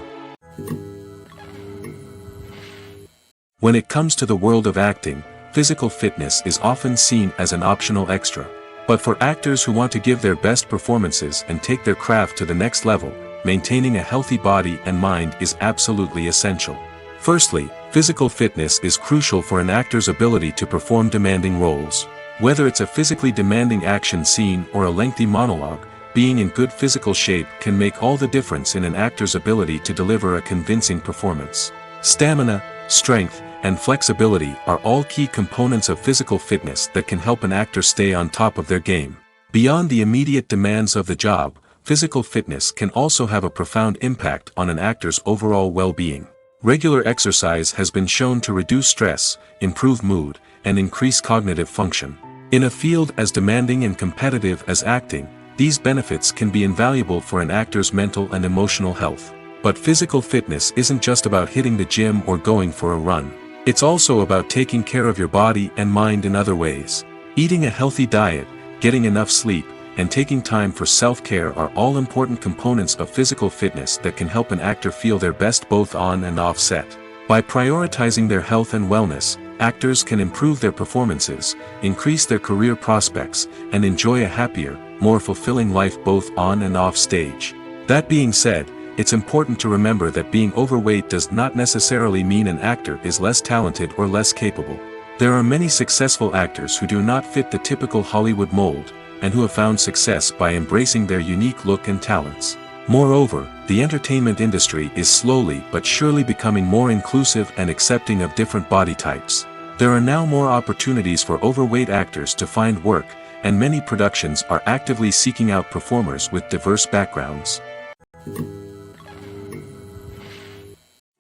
When it comes to the world of acting, physical fitness is often seen as an optional extra. But for actors who want to give their best performances and take their craft to the next level, maintaining a healthy body and mind is absolutely essential. Firstly, physical fitness is crucial for an actor's ability to perform demanding roles. Whether it's a physically demanding action scene or a lengthy monologue, being in good physical shape can make all the difference in an actor's ability to deliver a convincing performance. Stamina, strength, and flexibility are all key components of physical fitness that can help an actor stay on top of their game. Beyond the immediate demands of the job, physical fitness can also have a profound impact on an actor's overall well-being. Regular exercise has been shown to reduce stress, improve mood, and increase cognitive function. In a field as demanding and competitive as acting, these benefits can be invaluable for an actor's mental and emotional health. But physical fitness isn't just about hitting the gym or going for a run. It's also about taking care of your body and mind in other ways. Eating a healthy diet, getting enough sleep, and taking time for self-care are all important components of physical fitness that can help an actor feel their best both on and off set. By prioritizing their health and wellness, actors can improve their performances, increase their career prospects, and enjoy a happier, more fulfilling life both on and off stage. That being said, it's important to remember that being overweight does not necessarily mean an actor is less talented or less capable. There are many successful actors who do not fit the typical Hollywood mold, and who have found success by embracing their unique look and talents. Moreover, the entertainment industry is slowly but surely becoming more inclusive and accepting of different body types. There are now more opportunities for overweight actors to find work, and many productions are actively seeking out performers with diverse backgrounds.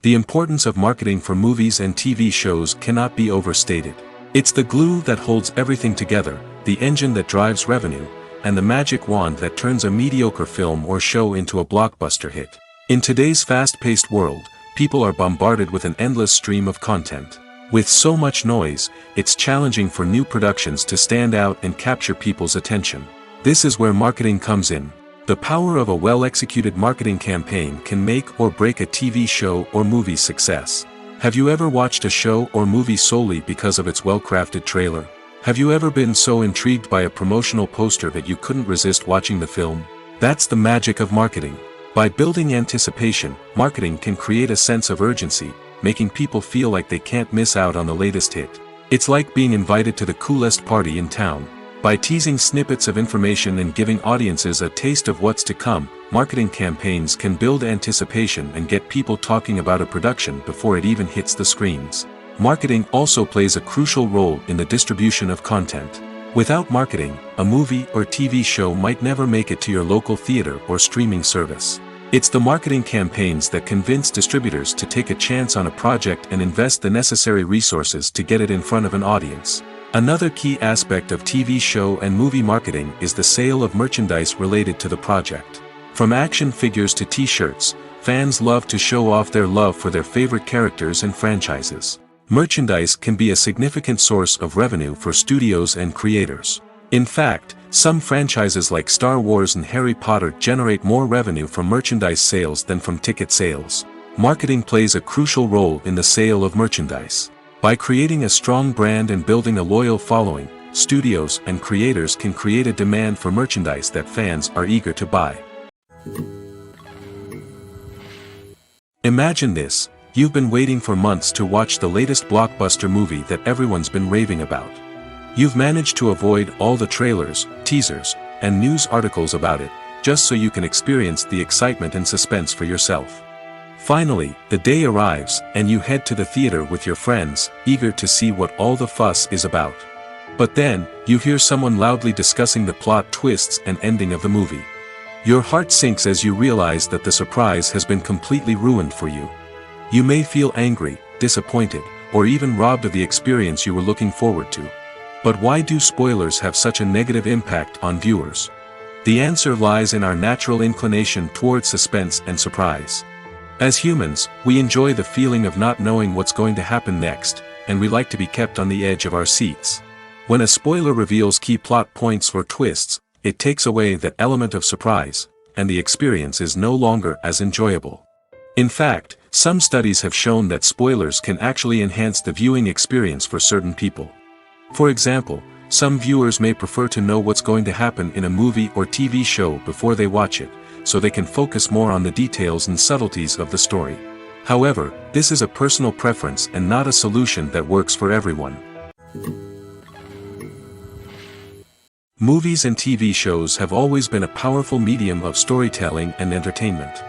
The importance of marketing for movies and TV shows cannot be overstated. It's the glue that holds everything together, the engine that drives revenue, and the magic wand that turns a mediocre film or show into a blockbuster hit. In today's fast-paced world, people are bombarded with an endless stream of content. With so much noise, it's challenging for new productions to stand out and capture people's attention. This is where marketing comes in. The power of a well-executed marketing campaign can make or break a TV show or movie's success. Have you ever watched a show or movie solely because of its well-crafted trailer? Have you ever been so intrigued by a promotional poster that you couldn't resist watching the film? That's the magic of marketing. By building anticipation, marketing can create a sense of urgency, making people feel like they can't miss out on the latest hit. It's like being invited to the coolest party in town. By teasing snippets of information and giving audiences a taste of what's to come, marketing campaigns can build anticipation and get people talking about a production before it even hits the screens. Marketing also plays a crucial role in the distribution of content. Without marketing, a movie or TV show might never make it to your local theater or streaming service. It's the marketing campaigns that convince distributors to take a chance on a project and invest the necessary resources to get it in front of an audience. Another key aspect of TV show and movie marketing is the sale of merchandise related to the project. From action figures to t-shirts, fans love to show off their love for their favorite characters and franchises. Merchandise can be a significant source of revenue for studios and creators. In fact, some franchises like Star Wars and Harry Potter generate more revenue from merchandise sales than from ticket sales. Marketing plays a crucial role in the sale of merchandise. By creating a strong brand and building a loyal following, studios and creators can create a demand for merchandise that fans are eager to buy. Imagine this. You've been waiting for months to watch the latest blockbuster movie that everyone's been raving about. You've managed to avoid all the trailers, teasers, and news articles about it, just so you can experience the excitement and suspense for yourself. Finally, the day arrives, and you head to the theater with your friends, eager to see what all the fuss is about. But then, you hear someone loudly discussing the plot twists and ending of the movie. Your heart sinks as you realize that the surprise has been completely ruined for you. You may feel angry, disappointed, or even robbed of the experience you were looking forward to. But why do spoilers have such a negative impact on viewers? The answer lies in our natural inclination toward suspense and surprise. As humans, we enjoy the feeling of not knowing what's going to happen next, and we like to be kept on the edge of our seats. When a spoiler reveals key plot points or twists, it takes away that element of surprise, and the experience is no longer as enjoyable. In fact, some studies have shown that spoilers can actually enhance the viewing experience for certain people. For example, some viewers may prefer to know what's going to happen in a movie or TV show before they watch it, so they can focus more on the details and subtleties of the story. However, this is a personal preference and not a solution that works for everyone. Movies and TV shows have always been a powerful medium of storytelling and entertainment.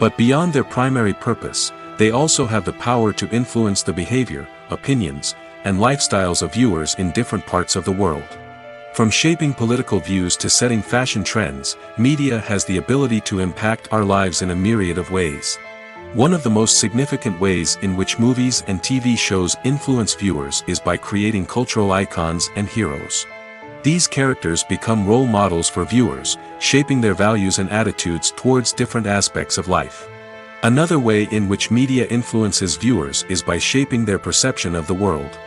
But beyond their primary purpose, they also have the power to influence the behavior, opinions, and lifestyles of viewers in different parts of the world. From shaping political views to setting fashion trends, media has the ability to impact our lives in a myriad of ways. One of the most significant ways in which movies and TV shows influence viewers is by creating cultural icons and heroes. These characters become role models for viewers, shaping their values and attitudes towards different aspects of life. Another way in which media influences viewers is by shaping their perception of the world.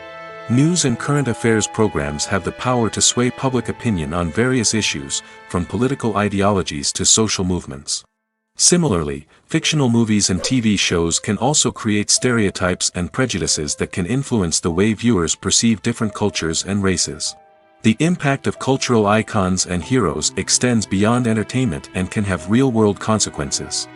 News and current affairs programs have the power to sway public opinion on various issues, from political ideologies to social movements. Similarly, fictional movies and TV shows can also create stereotypes and prejudices that can influence the way viewers perceive different cultures and races. The impact of cultural icons and heroes extends beyond entertainment and can have real-world consequences.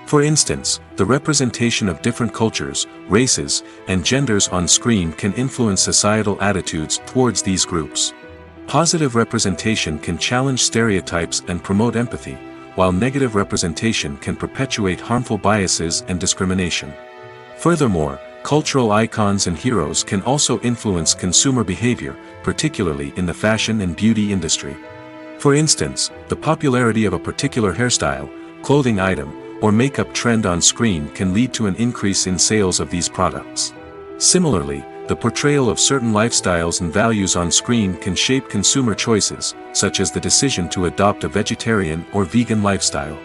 For instance, the representation of different cultures, races, and genders on screen can influence societal attitudes towards these groups. Positive representation can challenge stereotypes and promote empathy, while negative representation can perpetuate harmful biases and discrimination. Furthermore, cultural icons and heroes can also influence consumer behavior, particularly in the fashion and beauty industry. For instance, the popularity of a particular hairstyle, clothing item, or makeup trend on screen can lead to an increase in sales of these products. Similarly, the portrayal of certain lifestyles and values on screen can shape consumer choices, such as the decision to adopt a vegetarian or vegan lifestyle.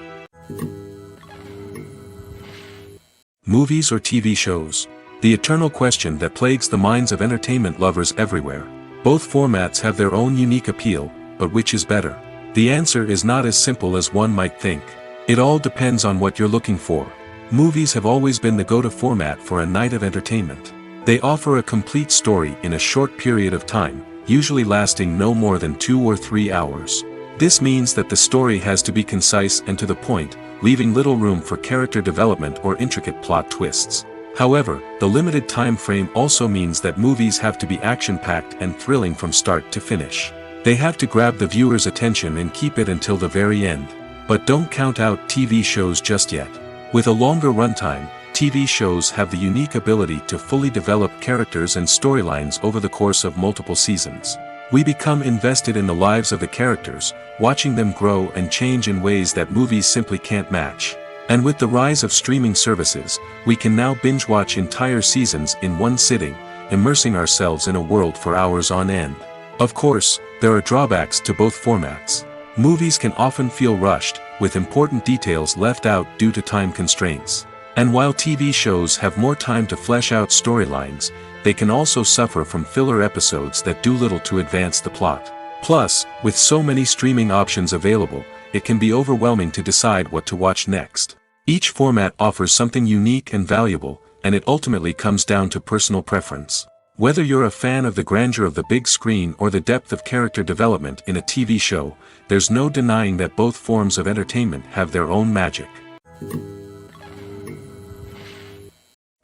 Movies or TV shows? The eternal question that plagues the minds of entertainment lovers everywhere. Both formats have their own unique appeal, but which is better? The answer is not as simple as one might think. It all depends on what you're looking for. Movies have always been the go-to format for a night of entertainment. They offer a complete story in a short period of time, usually lasting no more than 2 or 3 hours. This means that the story has to be concise and to the point, leaving little room for character development or intricate plot twists. However, the limited time frame also means that movies have to be action-packed and thrilling from start to finish. They have to grab the viewer's attention and keep it until the very end. But don't count out TV shows just yet. With a longer runtime, TV shows have the unique ability to fully develop characters and storylines over the course of multiple seasons. We become invested in the lives of the characters, watching them grow and change in ways that movies simply can't match. And with the rise of streaming services, we can now binge-watch entire seasons in one sitting, immersing ourselves in a world for hours on end. Of course, there are drawbacks to both formats. Movies can often feel rushed, with important details left out due to time constraints. And while TV shows have more time to flesh out storylines, they can also suffer from filler episodes that do little to advance the plot. Plus, with so many streaming options available, it can be overwhelming to decide what to watch next. Each format offers something unique and valuable, and it ultimately comes down to personal preference. Whether you're a fan of the grandeur of the big screen or the depth of character development in a TV show, there's no denying that both forms of entertainment have their own magic.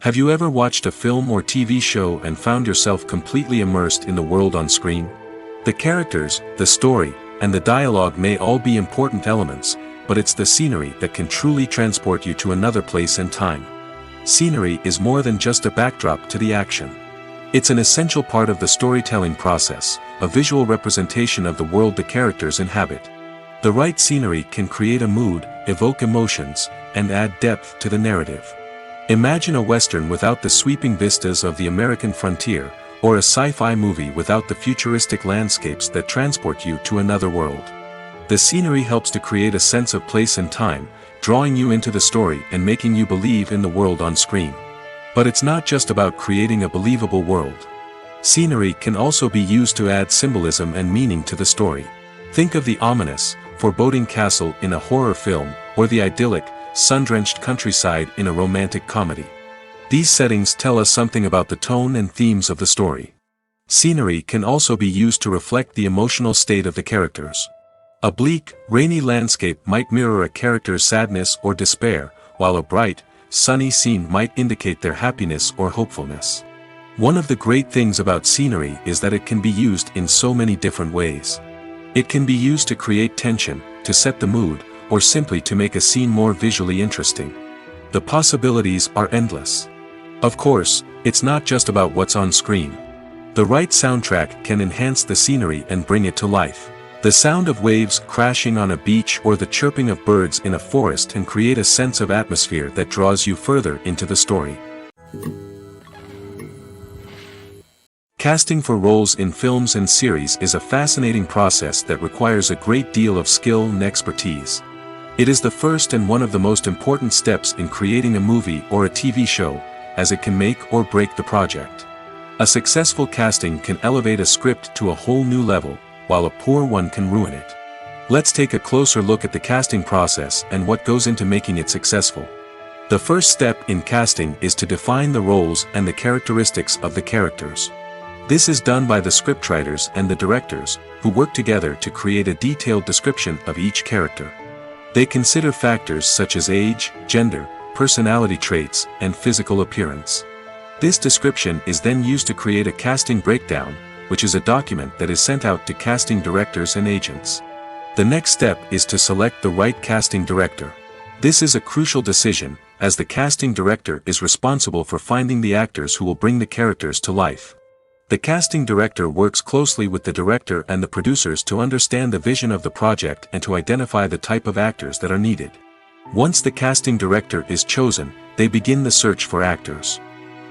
Have you ever watched a film or TV show and found yourself completely immersed in the world on screen? The characters, the story, and the dialogue may all be important elements, but it's the scenery that can truly transport you to another place and time. Scenery is more than just a backdrop to the action. It's an essential part of the storytelling process, a visual representation of the world the characters inhabit. The right scenery can create a mood, evoke emotions, and add depth to the narrative. Imagine a Western without the sweeping vistas of the American frontier, or a sci-fi movie without the futuristic landscapes that transport you to another world. The scenery helps to create a sense of place and time, drawing you into the story and making you believe in the world on screen. But it's not just about creating a believable world. Scenery can also be used to add symbolism and meaning to the story. Think of the ominous, foreboding castle in a horror film, or the idyllic, sun-drenched countryside in a romantic comedy. These settings tell us something about the tone and themes of the story. Scenery can also be used to reflect the emotional state of the characters. A bleak, rainy landscape might mirror a character's sadness or despair, while a bright, sunny scene might indicate their happiness or hopefulness. One of the great things about scenery is that it can be used in so many different ways. It can be used to create tension, to set the mood, or simply to make a scene more visually interesting. The possibilities are endless. Of course, it's not just about what's on screen. The right soundtrack can enhance the scenery and bring it to life. The sound of waves crashing on a beach or the chirping of birds in a forest can create a sense of atmosphere that draws you further into the story. Casting for roles in films and series is a fascinating process that requires a great deal of skill and expertise. It is the first and one of the most important steps in creating a movie or a TV show, as it can make or break the project. A successful casting can elevate a script to a whole new level, while a poor one can ruin it. Let's take a closer look at the casting process and what goes into making it successful. The first step in casting is to define the roles and the characteristics of the characters. This is done by the scriptwriters and the directors, who work together to create a detailed description of each character. They consider factors such as age, gender, personality traits, and physical appearance. This description is then used to create a casting breakdown, which is a document that is sent out to casting directors and agents. The next step is to select the right casting director. This is a crucial decision, as the casting director is responsible for finding the actors who will bring the characters to life. The casting director works closely with the director and the producers to understand the vision of the project and to identify the type of actors that are needed. Once the casting director is chosen, they begin the search for actors.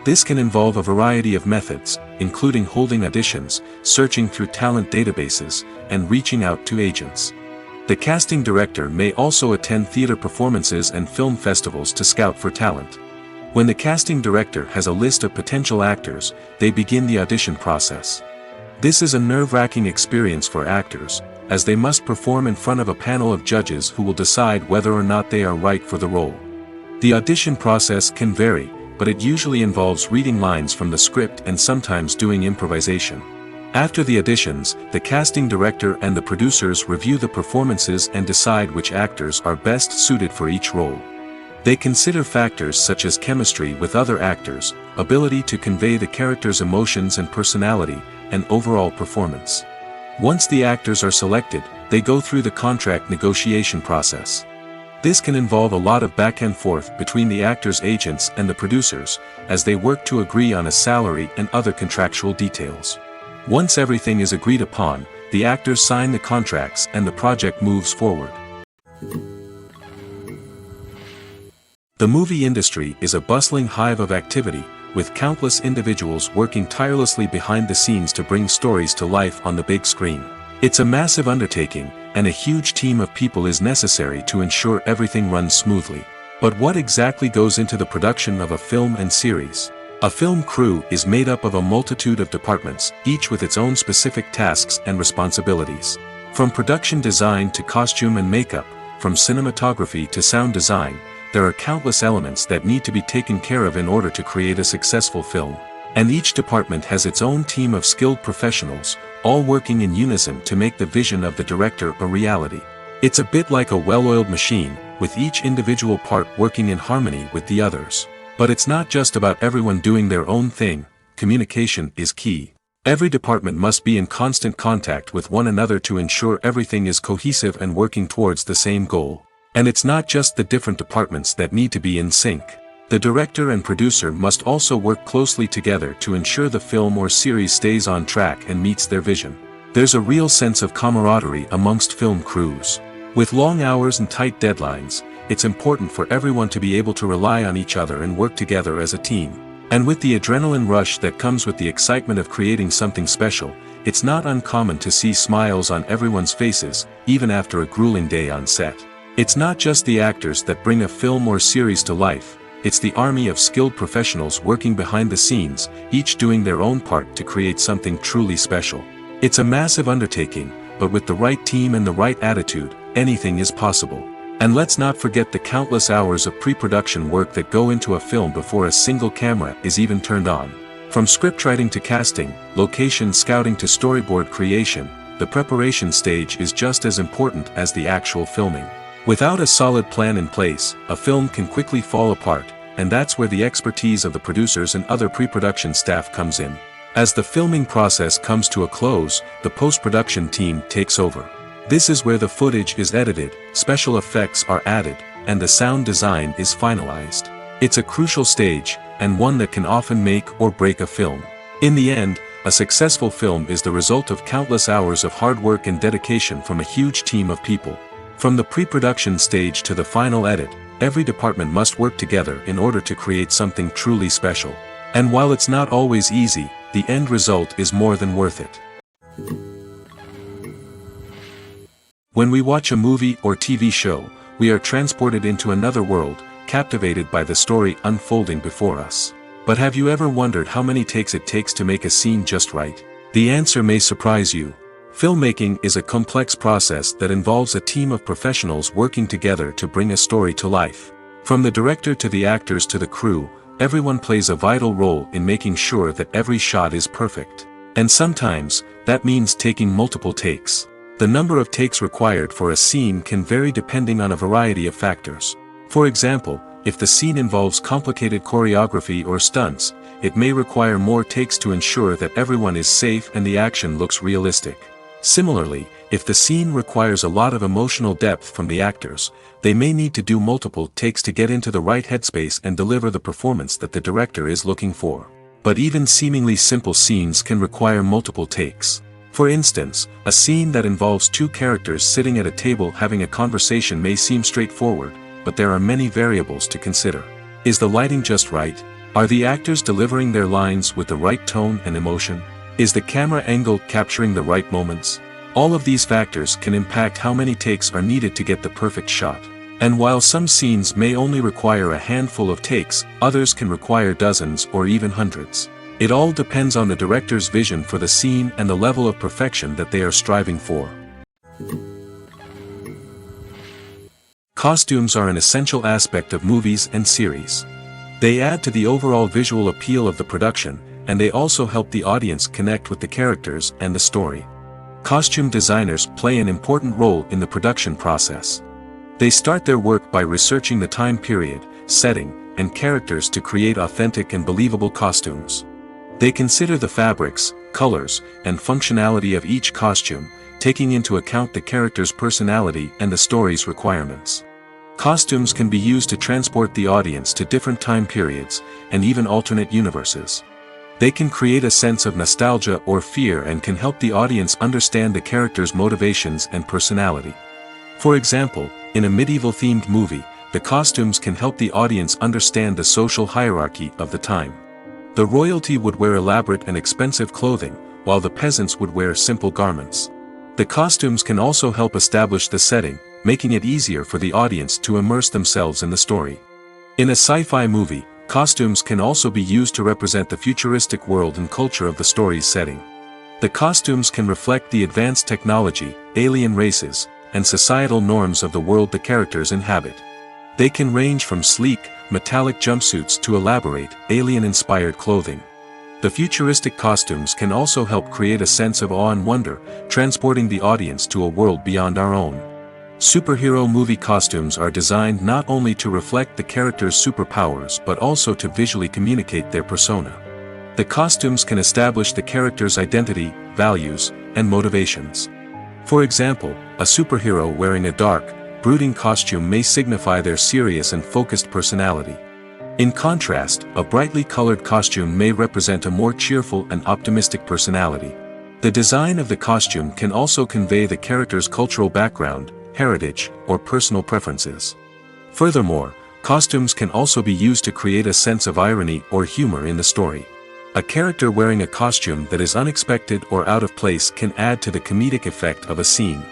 This can involve a variety of methods, including holding auditions, searching through talent databases, and reaching out to agents. The casting director may also attend theater performances and film festivals to scout for talent. When the casting director has a list of potential actors, they begin the audition process. This is a nerve-wracking experience for actors, as they must perform in front of a panel of judges who will decide whether or not they are right for the role. The audition process can vary, but it usually involves reading lines from the script and sometimes doing improvisation. After the auditions, the casting director and the producers review the performances and decide which actors are best suited for each role. They consider factors such as chemistry with other actors, ability to convey the character's emotions and personality, and overall performance. Once the actors are selected, they go through the contract negotiation process. This can involve a lot of back and forth between the actors' agents and the producers, as they work to agree on a salary and other contractual details. Once everything is agreed upon, the actors sign the contracts and the project moves forward. The movie industry is a bustling hive of activity, with countless individuals working tirelessly behind the scenes to bring stories to life on the big screen. It's a massive undertaking, and a huge team of people is necessary to ensure everything runs smoothly. But what exactly goes into the production of a film and series? A film crew is made up of a multitude of departments, each with its own specific tasks and responsibilities. From production design to costume and makeup, from cinematography to sound design, there are countless elements that need to be taken care of in order to create a successful film. And each department has its own team of skilled professionals, all working in unison to make the vision of the director a reality. It's a bit like a well-oiled machine, with each individual part working in harmony with the others. But it's not just about everyone doing their own thing. Communication is key. Every department must be in constant contact with one another to ensure everything is cohesive and working towards the same goal. And it's not just the different departments that need to be in sync. The director and producer must also work closely together to ensure the film or series stays on track and meets their vision. There's a real sense of camaraderie amongst film crews. With long hours and tight deadlines, it's important for everyone to be able to rely on each other and work together as a team. And with the adrenaline rush that comes with the excitement of creating something special, it's not uncommon to see smiles on everyone's faces, even after a grueling day on set. It's not just the actors that bring a film or series to life. It's the army of skilled professionals working behind the scenes, each doing their own part to create something truly special. It's a massive undertaking, but with the right team and the right attitude, anything is possible. And let's not forget the countless hours of pre-production work that go into a film before a single camera is even turned on. From scriptwriting to casting, location scouting to storyboard creation, the preparation stage is just as important as the actual filming. Without a solid plan in place, a film can quickly fall apart, and that's where the expertise of the producers and other pre-production staff comes in. As the filming process comes to a close, the post-production team takes over. This is where the footage is edited, special effects are added, and the sound design is finalized. It's a crucial stage, and one that can often make or break a film. In the end, a successful film is the result of countless hours of hard work and dedication from a huge team of people. From the pre-production stage to the final edit, every department must work together in order to create something truly special. And while it's not always easy, the end result is more than worth it. When we watch a movie or TV show, we are transported into another world, captivated by the story unfolding before us. But have you ever wondered how many takes it takes to make a scene just right? The answer may surprise you. Filmmaking is a complex process that involves a team of professionals working together to bring a story to life. From the director to the actors to the crew, everyone plays a vital role in making sure that every shot is perfect. And sometimes, that means taking multiple takes. The number of takes required for a scene can vary depending on a variety of factors. For example, if the scene involves complicated choreography or stunts, it may require more takes to ensure that everyone is safe and the action looks realistic. Similarly, if the scene requires a lot of emotional depth from the actors, they may need to do multiple takes to get into the right headspace and deliver the performance that the director is looking for. But even seemingly simple scenes can require multiple takes. For instance, a scene that involves two characters sitting at a table having a conversation may seem straightforward, but there are many variables to consider. Is the lighting just right? Are the actors delivering their lines with the right tone and emotion? Is the camera angle capturing the right moments? All of these factors can impact how many takes are needed to get the perfect shot. And while some scenes may only require a handful of takes, others can require dozens or even hundreds. It all depends on the director's vision for the scene and the level of perfection that they are striving for. Costumes are an essential aspect of movies and series. They add to the overall visual appeal of the production, and they also help the audience connect with the characters and the story. Costume designers play an important role in the production process. They start their work by researching the time period, setting, and characters to create authentic and believable costumes. They consider the fabrics, colors, and functionality of each costume, taking into account the character's personality and the story's requirements. Costumes can be used to transport the audience to different time periods, and even alternate universes. They can create a sense of nostalgia or fear and can help the audience understand the character's motivations and personality. For example, in a medieval-themed movie, the costumes can help the audience understand the social hierarchy of the time. The royalty would wear elaborate and expensive clothing, while the peasants would wear simple garments. The costumes can also help establish the setting, making it easier for the audience to immerse themselves in the story. In a sci-fi movie, costumes can also be used to represent the futuristic world and culture of the story's setting. The costumes can reflect the advanced technology, alien races, and societal norms of the world the characters inhabit. They can range from sleek, metallic jumpsuits to elaborate, alien-inspired clothing. The futuristic costumes can also help create a sense of awe and wonder, transporting the audience to a world beyond our own. Superhero movie costumes are designed not only to reflect the character's superpowers but also to visually communicate their persona. The costumes can establish the character's identity, values, and motivations. For example, a superhero wearing a dark, brooding costume may signify their serious and focused personality. In contrast, a brightly colored costume may represent a more cheerful and optimistic personality. The design of the costume can also convey the character's cultural background, heritage, or personal preferences. Furthermore, costumes can also be used to create a sense of irony or humor in the story. A character wearing a costume that is unexpected or out of place can add to the comedic effect of a scene.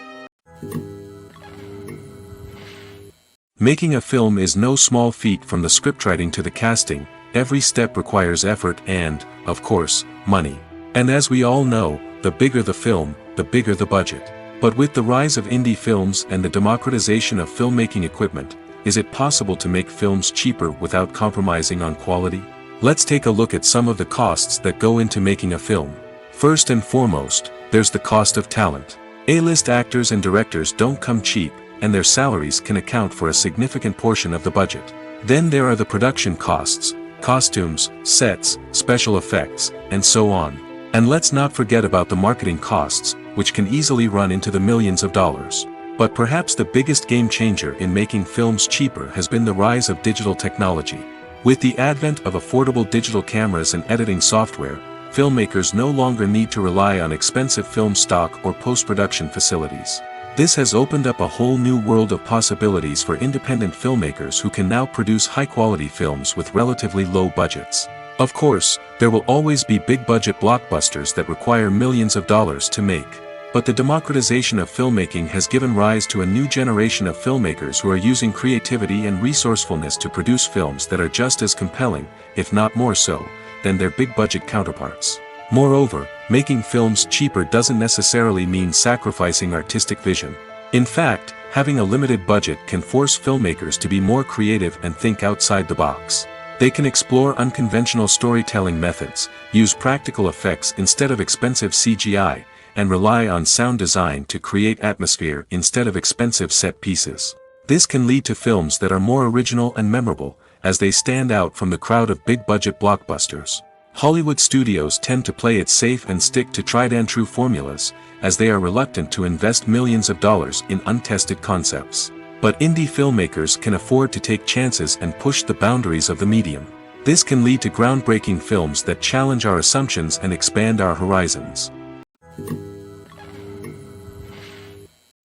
Making a film is no small feat. From the scriptwriting to the casting, every step requires effort and, of course, money. And as we all know, the bigger the film, the bigger the budget. But with the rise of indie films and the democratization of filmmaking equipment, is it possible to make films cheaper without compromising on quality? Let's take a look at some of the costs that go into making a film. First and foremost, there's the cost of talent. A-list actors and directors don't come cheap, and their salaries can account for a significant portion of the budget. Then there are the production costs, costumes, sets, special effects, and so on. And let's not forget about the marketing costs, which can easily run into the millions of dollars. But perhaps the biggest game changer in making films cheaper has been the rise of digital technology. With the advent of affordable digital cameras and editing software, filmmakers no longer need to rely on expensive film stock or post-production facilities. This has opened up a whole new world of possibilities for independent filmmakers who can now produce high-quality films with relatively low budgets. Of course, there will always be big-budget blockbusters that require millions of dollars to make. But the democratization of filmmaking has given rise to a new generation of filmmakers who are using creativity and resourcefulness to produce films that are just as compelling, if not more so, than their big-budget counterparts. Moreover, making films cheaper doesn't necessarily mean sacrificing artistic vision. In fact, having a limited budget can force filmmakers to be more creative and think outside the box. They can explore unconventional storytelling methods, use practical effects instead of expensive CGI, and rely on sound design to create atmosphere instead of expensive set pieces. This can lead to films that are more original and memorable, as they stand out from the crowd of big-budget blockbusters. Hollywood studios tend to play it safe and stick to tried-and-true formulas, as they are reluctant to invest millions of dollars in untested concepts. But indie filmmakers can afford to take chances and push the boundaries of the medium. This can lead to groundbreaking films that challenge our assumptions and expand our horizons.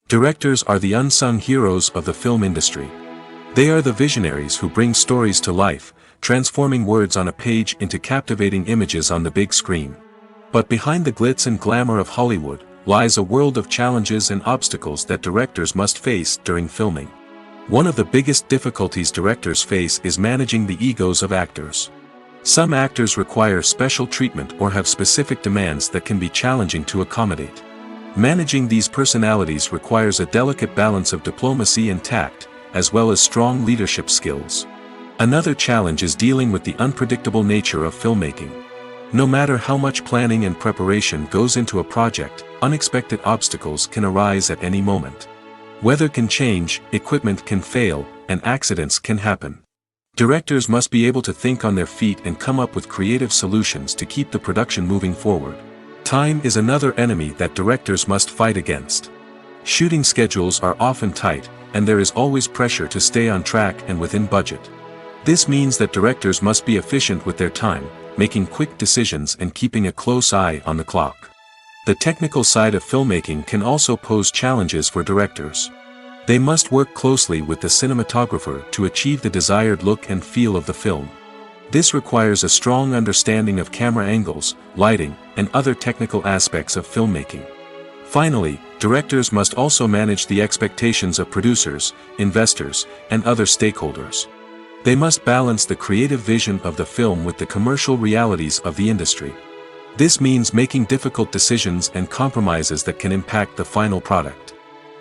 Directors are the unsung heroes of the film industry. They are the visionaries who bring stories to life, transforming words on a page into captivating images on the big screen. But behind the glitz and glamour of Hollywood lies a world of challenges and obstacles that directors must face during filming. One of the biggest difficulties directors face is managing the egos of actors. Some actors require special treatment or have specific demands that can be challenging to accommodate. Managing these personalities requires a delicate balance of diplomacy and tact, as well as strong leadership skills. Another challenge is dealing with the unpredictable nature of filmmaking. No matter how much planning and preparation goes into a project, unexpected obstacles can arise at any moment. Weather can change, equipment can fail, and accidents can happen. Directors must be able to think on their feet and come up with creative solutions to keep the production moving forward. Time is another enemy that directors must fight against. Shooting schedules are often tight, and there is always pressure to stay on track and within budget. This means that directors must be efficient with their time, making quick decisions and keeping a close eye on the clock. The technical side of filmmaking can also pose challenges for directors. They must work closely with the cinematographer to achieve the desired look and feel of the film. This requires a strong understanding of camera angles, lighting, and other technical aspects of filmmaking. Finally, directors must also manage the expectations of producers, investors, and other stakeholders. They must balance the creative vision of the film with the commercial realities of the industry. This means making difficult decisions and compromises that can impact the final product.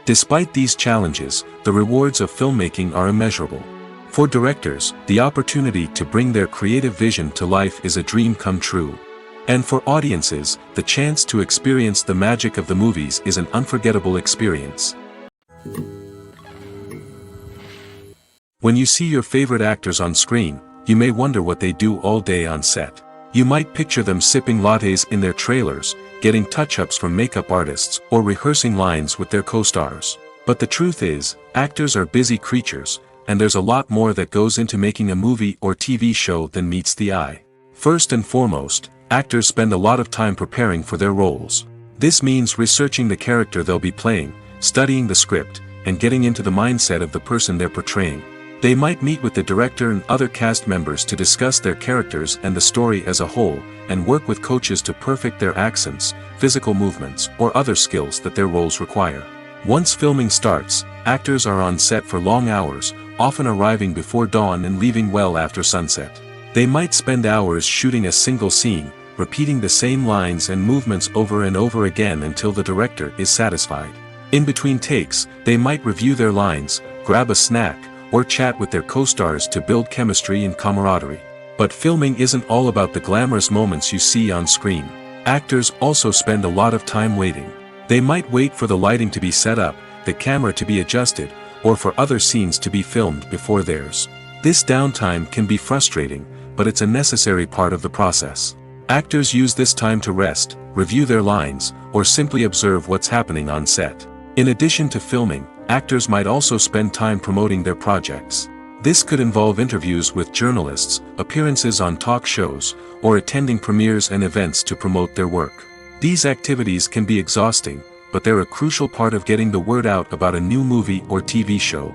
Despite these challenges, the rewards of filmmaking are immeasurable. For directors, the opportunity to bring their creative vision to life is a dream come true. And for audiences, the chance to experience the magic of the movies is an unforgettable experience. When you see your favorite actors on screen, you may wonder what they do all day on set. You might picture them sipping lattes in their trailers, getting touch-ups from makeup artists, or rehearsing lines with their co-stars. But the truth is, actors are busy creatures, and there's a lot more that goes into making a movie or TV show than meets the eye. First and foremost, actors spend a lot of time preparing for their roles. This means researching the character they'll be playing, studying the script, and getting into the mindset of the person they're portraying. They might meet with the director and other cast members to discuss their characters and the story as a whole, and work with coaches to perfect their accents, physical movements, or other skills that their roles require. Once filming starts, actors are on set for long hours, often arriving before dawn and leaving well after sunset. They might spend hours shooting a single scene, repeating the same lines and movements over and over again until the director is satisfied. In between takes, they might review their lines, grab a snack, or chat with their co-stars to build chemistry and camaraderie. But filming isn't all about the glamorous moments you see on screen. Actors also spend a lot of time waiting. They might wait for the lighting to be set up, the camera to be adjusted, or for other scenes to be filmed before theirs. This downtime can be frustrating, but it's a necessary part of the process. Actors use this time to rest, review their lines, or simply observe what's happening on set. In addition to filming, actors might also spend time promoting their projects. This could involve interviews with journalists, appearances on talk shows, or attending premieres and events to promote their work. These activities can be exhausting, but they're a crucial part of getting the word out about a new movie or TV show.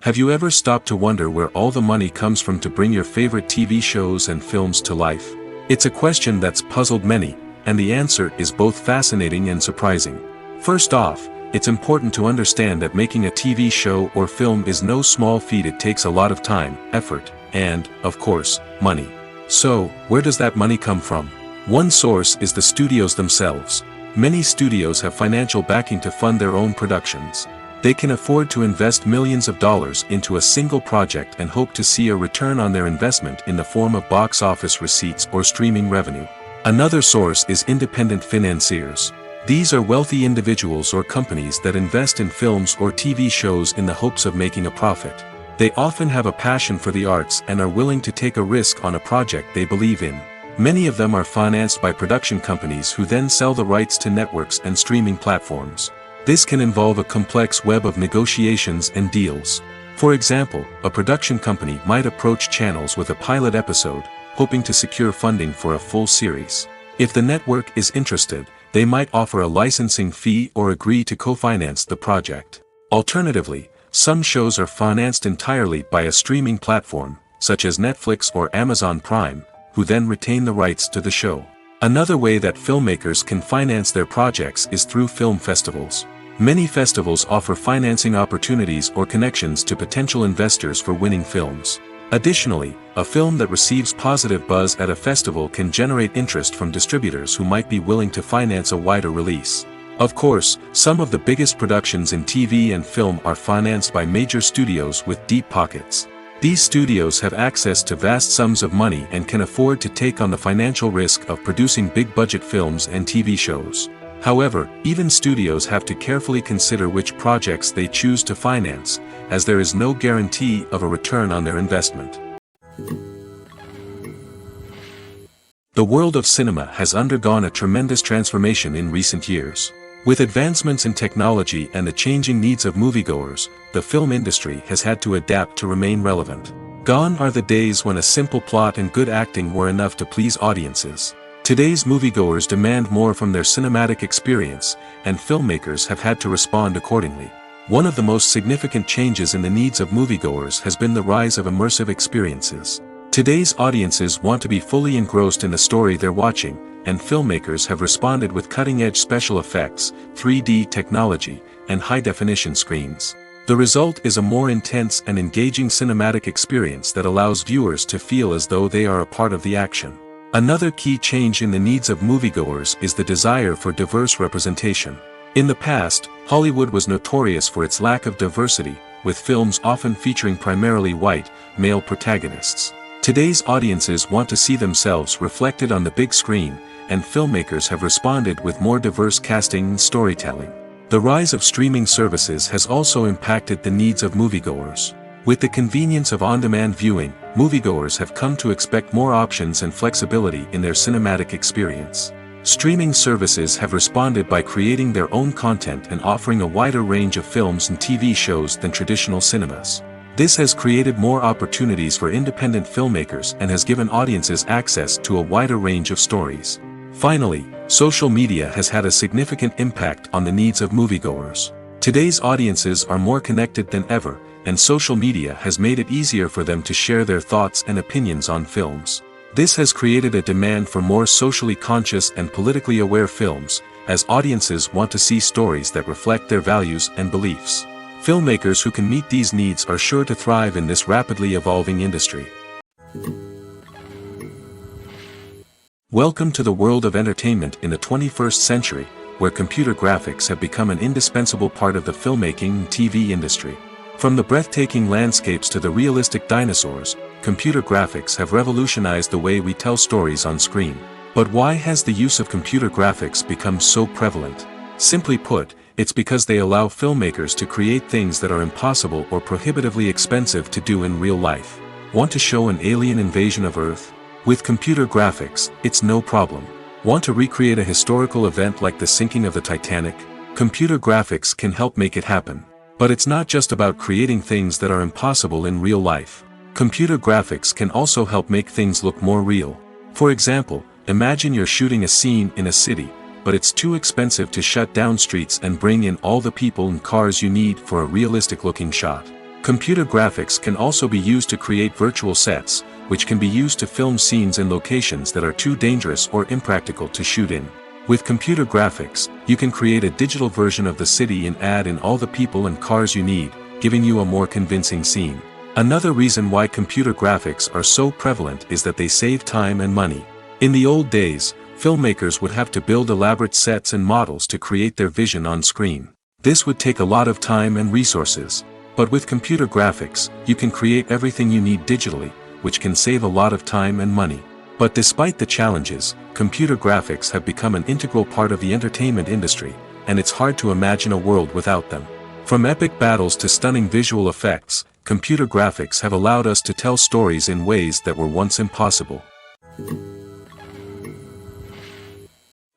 Have you ever stopped to wonder where all the money comes from to bring your favorite TV shows and films to life? It's a question that's puzzled many, and the answer is both fascinating and surprising. First off, it's important to understand that making a TV show or film is no small feat. It takes a lot of time, effort, and, of course, money. So, where does that money come from? One source is the studios themselves. Many studios have financial backing to fund their own productions. They can afford to invest millions of dollars into a single project and hope to see a return on their investment in the form of box office receipts or streaming revenue. Another source is independent financiers. These are wealthy individuals or companies that invest in films or TV shows in the hopes of making a profit. They often have a passion for the arts and are willing to take a risk on a project they believe in. Many of them are financed by production companies who then sell the rights to networks and streaming platforms. This can involve a complex web of negotiations and deals. For example, a production company might approach channels with a pilot episode, hoping to secure funding for a full series. If the network is interested, they might offer a licensing fee or agree to co-finance the project. Alternatively, some shows are financed entirely by a streaming platform, such as Netflix or Amazon Prime, who then retain the rights to the show. Another way that filmmakers can finance their projects is through film festivals. Many festivals offer financing opportunities or connections to potential investors for winning films. Additionally, a film that receives positive buzz at a festival can generate interest from distributors who might be willing to finance a wider release. Of course, some of the biggest productions in TV and film are financed by major studios with deep pockets. These studios have access to vast sums of money and can afford to take on the financial risk of producing big-budget films and TV shows. However, even studios have to carefully consider which projects they choose to finance, as there is no guarantee of a return on their investment. The world of cinema has undergone a tremendous transformation in recent years. With advancements in technology and the changing needs of moviegoers, the film industry has had to adapt to remain relevant. Gone are the days when a simple plot and good acting were enough to please audiences. Today's moviegoers demand more from their cinematic experience, and filmmakers have had to respond accordingly. One of the most significant changes in the needs of moviegoers has been the rise of immersive experiences. Today's audiences want to be fully engrossed in the story they're watching, and filmmakers have responded with cutting-edge special effects, 3D technology, and high-definition screens. The result is a more intense and engaging cinematic experience that allows viewers to feel as though they are a part of the action. Another key change in the needs of moviegoers is the desire for diverse representation. In the past, Hollywood was notorious for its lack of diversity, with films often featuring primarily white, male protagonists. Today's audiences want to see themselves reflected on the big screen, and filmmakers have responded with more diverse casting and storytelling. The rise of streaming services has also impacted the needs of moviegoers. With the convenience of on-demand viewing, moviegoers have come to expect more options and flexibility in their cinematic experience. Streaming services have responded by creating their own content and offering a wider range of films and TV shows than traditional cinemas. This has created more opportunities for independent filmmakers and has given audiences access to a wider range of stories. Finally, social media has had a significant impact on the needs of moviegoers. Today's audiences are more connected than ever, and social media has made it easier for them to share their thoughts and opinions on films. This has created a demand for more socially conscious and politically aware films, as audiences want to see stories that reflect their values and beliefs. Filmmakers who can meet these needs are sure to thrive in this rapidly evolving industry. Welcome to the world of entertainment in the 21st century, where computer graphics have become an indispensable part of the filmmaking and TV industry. From the breathtaking landscapes to the realistic dinosaurs, computer graphics have revolutionized the way we tell stories on screen. But why has the use of computer graphics become so prevalent? Simply put, It's because they allow filmmakers to create things that are impossible or prohibitively expensive to do in real life. Want to show an alien invasion of Earth? With computer graphics, it's no problem. Want to recreate a historical event like the sinking of the Titanic? Computer graphics can help make it happen. But it's not just about creating things that are impossible in real life. Computer graphics can also help make things look more real. For example, imagine you're shooting a scene in a city, but it's too expensive to shut down streets and bring in all the people and cars you need for a realistic-looking shot. Computer graphics can also be used to create virtual sets, which can be used to film scenes in locations that are too dangerous or impractical to shoot in. With computer graphics, you can create a digital version of the city and add in all the people and cars you need, giving you a more convincing scene. Another reason why computer graphics are so prevalent is that they save time and money. In the old days, filmmakers would have to build elaborate sets and models to create their vision on screen. This would take a lot of time and resources. But with computer graphics, you can create everything you need digitally, which can save a lot of time and money. But despite the challenges, computer graphics have become an integral part of the entertainment industry, and it's hard to imagine a world without them. From epic battles to stunning visual effects, computer graphics have allowed us to tell stories in ways that were once impossible.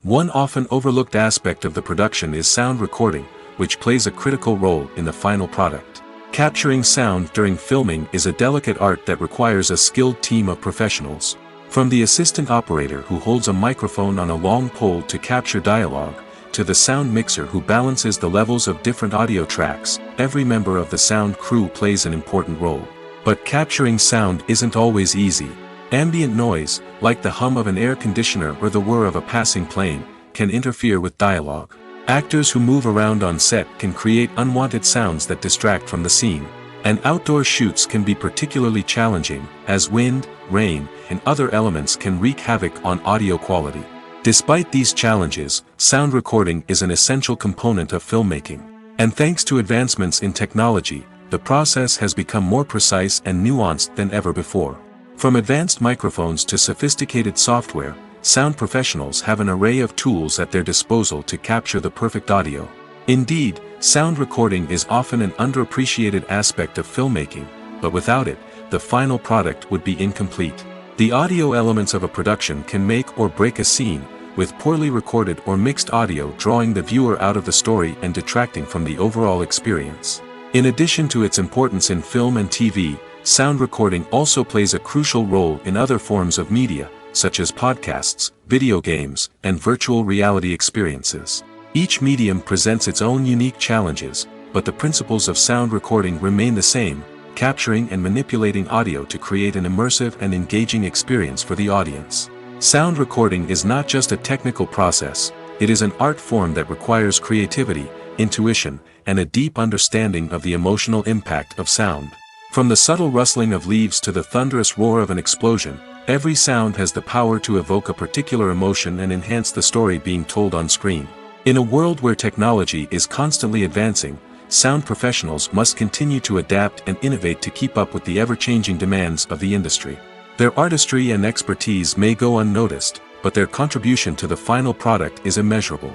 One often overlooked aspect of the production is sound recording, which plays a critical role in the final product. Capturing sound during filming is a delicate art that requires a skilled team of professionals. From the assistant operator who holds a microphone on a long pole to capture dialogue, to the sound mixer who balances the levels of different audio tracks, every member of the sound crew plays an important role. But capturing sound isn't always easy. Ambient noise, like the hum of an air conditioner or the whir of a passing plane, can interfere with dialogue. Actors who move around on set can create unwanted sounds that distract from the scene. And outdoor shoots can be particularly challenging, as wind, rain, and other elements can wreak havoc on audio quality. Despite these challenges, sound recording is an essential component of filmmaking. And thanks to advancements in technology, the process has become more precise and nuanced than ever before. From advanced microphones to sophisticated software, sound professionals have an array of tools at their disposal to capture the perfect audio. Indeed, sound recording is often an underappreciated aspect of filmmaking, but without it, the final product would be incomplete. The audio elements of a production can make or break a scene, with poorly recorded or mixed audio drawing the viewer out of the story and detracting from the overall experience. In addition to its importance in film and TV, sound recording also plays a crucial role in other forms of media, such as podcasts, video games, and virtual reality experiences. Each medium presents its own unique challenges, but the principles of sound recording remain the same, capturing and manipulating audio to create an immersive and engaging experience for the audience. Sound recording is not just a technical process, it is an art form that requires creativity, intuition, and a deep understanding of the emotional impact of sound. From the subtle rustling of leaves to the thunderous roar of an explosion, every sound has the power to evoke a particular emotion and enhance the story being told on screen. In a world where technology is constantly advancing, sound professionals must continue to adapt and innovate to keep up with the ever-changing demands of the industry. Their artistry and expertise may go unnoticed, but their contribution to the final product is immeasurable.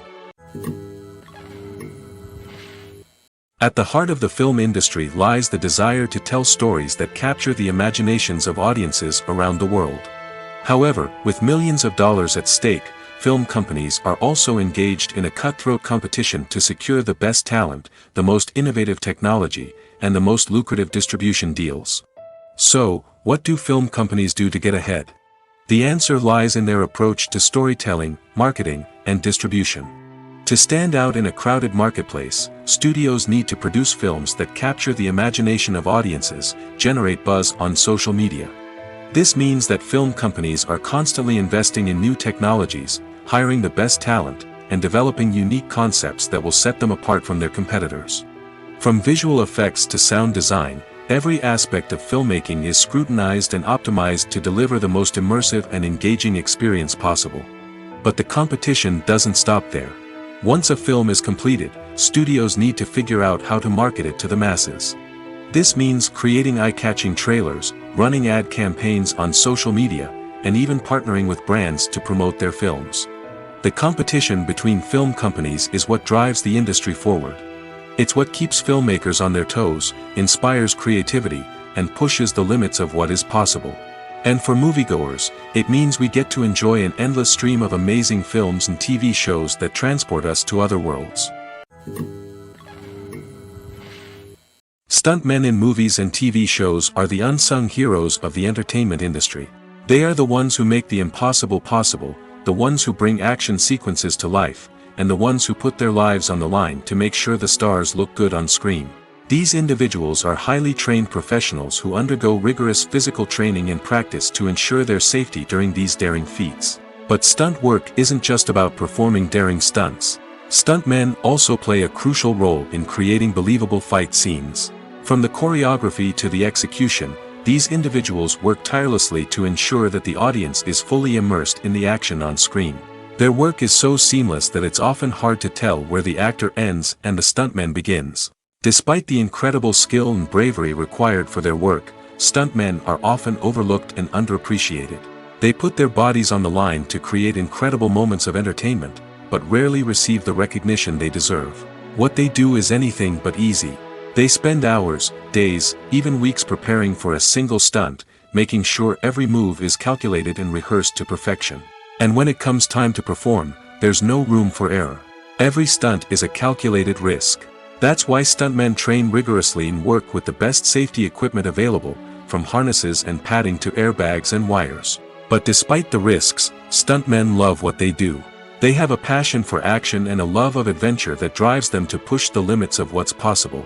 At the heart of the film industry lies the desire to tell stories that capture the imaginations of audiences around the world. However, with millions of dollars at stake, film companies are also engaged in a cutthroat competition to secure the best talent, the most innovative technology, and the most lucrative distribution deals. So, what do film companies do to get ahead? The answer lies in their approach to storytelling, marketing, and distribution. To stand out in a crowded marketplace, studios need to produce films that capture the imagination of audiences, generate buzz on social media. This means that film companies are constantly investing in new technologies, hiring the best talent, and developing unique concepts that will set them apart from their competitors. From visual effects to sound design, every aspect of filmmaking is scrutinized and optimized to deliver the most immersive and engaging experience possible. But the competition doesn't stop there. Once a film is completed, studios need to figure out how to market it to the masses. This means creating eye-catching trailers, running ad campaigns on social media, and even partnering with brands to promote their films. The competition between film companies is what drives the industry forward. It's what keeps filmmakers on their toes, inspires creativity, and pushes the limits of what is possible. And for moviegoers, it means we get to enjoy an endless stream of amazing films and TV shows that transport us to other worlds. Stuntmen in movies and TV shows are the unsung heroes of the entertainment industry. They are the ones who make the impossible possible, the ones who bring action sequences to life, and the ones who put their lives on the line to make sure the stars look good on screen. These individuals are highly trained professionals who undergo rigorous physical training and practice to ensure their safety during these daring feats. But stunt work isn't just about performing daring stunts. Stuntmen also play a crucial role in creating believable fight scenes. From the choreography to the execution, these individuals work tirelessly to ensure that the audience is fully immersed in the action on screen. Their work is so seamless that it's often hard to tell where the actor ends and the stuntman begins. Despite the incredible skill and bravery required for their work, stuntmen are often overlooked and underappreciated. They put their bodies on the line to create incredible moments of entertainment, but rarely receive the recognition they deserve. What they do is anything but easy. They spend hours, days, even weeks preparing for a single stunt, making sure every move is calculated and rehearsed to perfection. And when it comes time to perform, there's no room for error. Every stunt is a calculated risk. That's why stuntmen train rigorously and work with the best safety equipment available, from harnesses and padding to airbags and wires. But despite the risks, stuntmen love what they do. They have a passion for action and a love of adventure that drives them to push the limits of what's possible.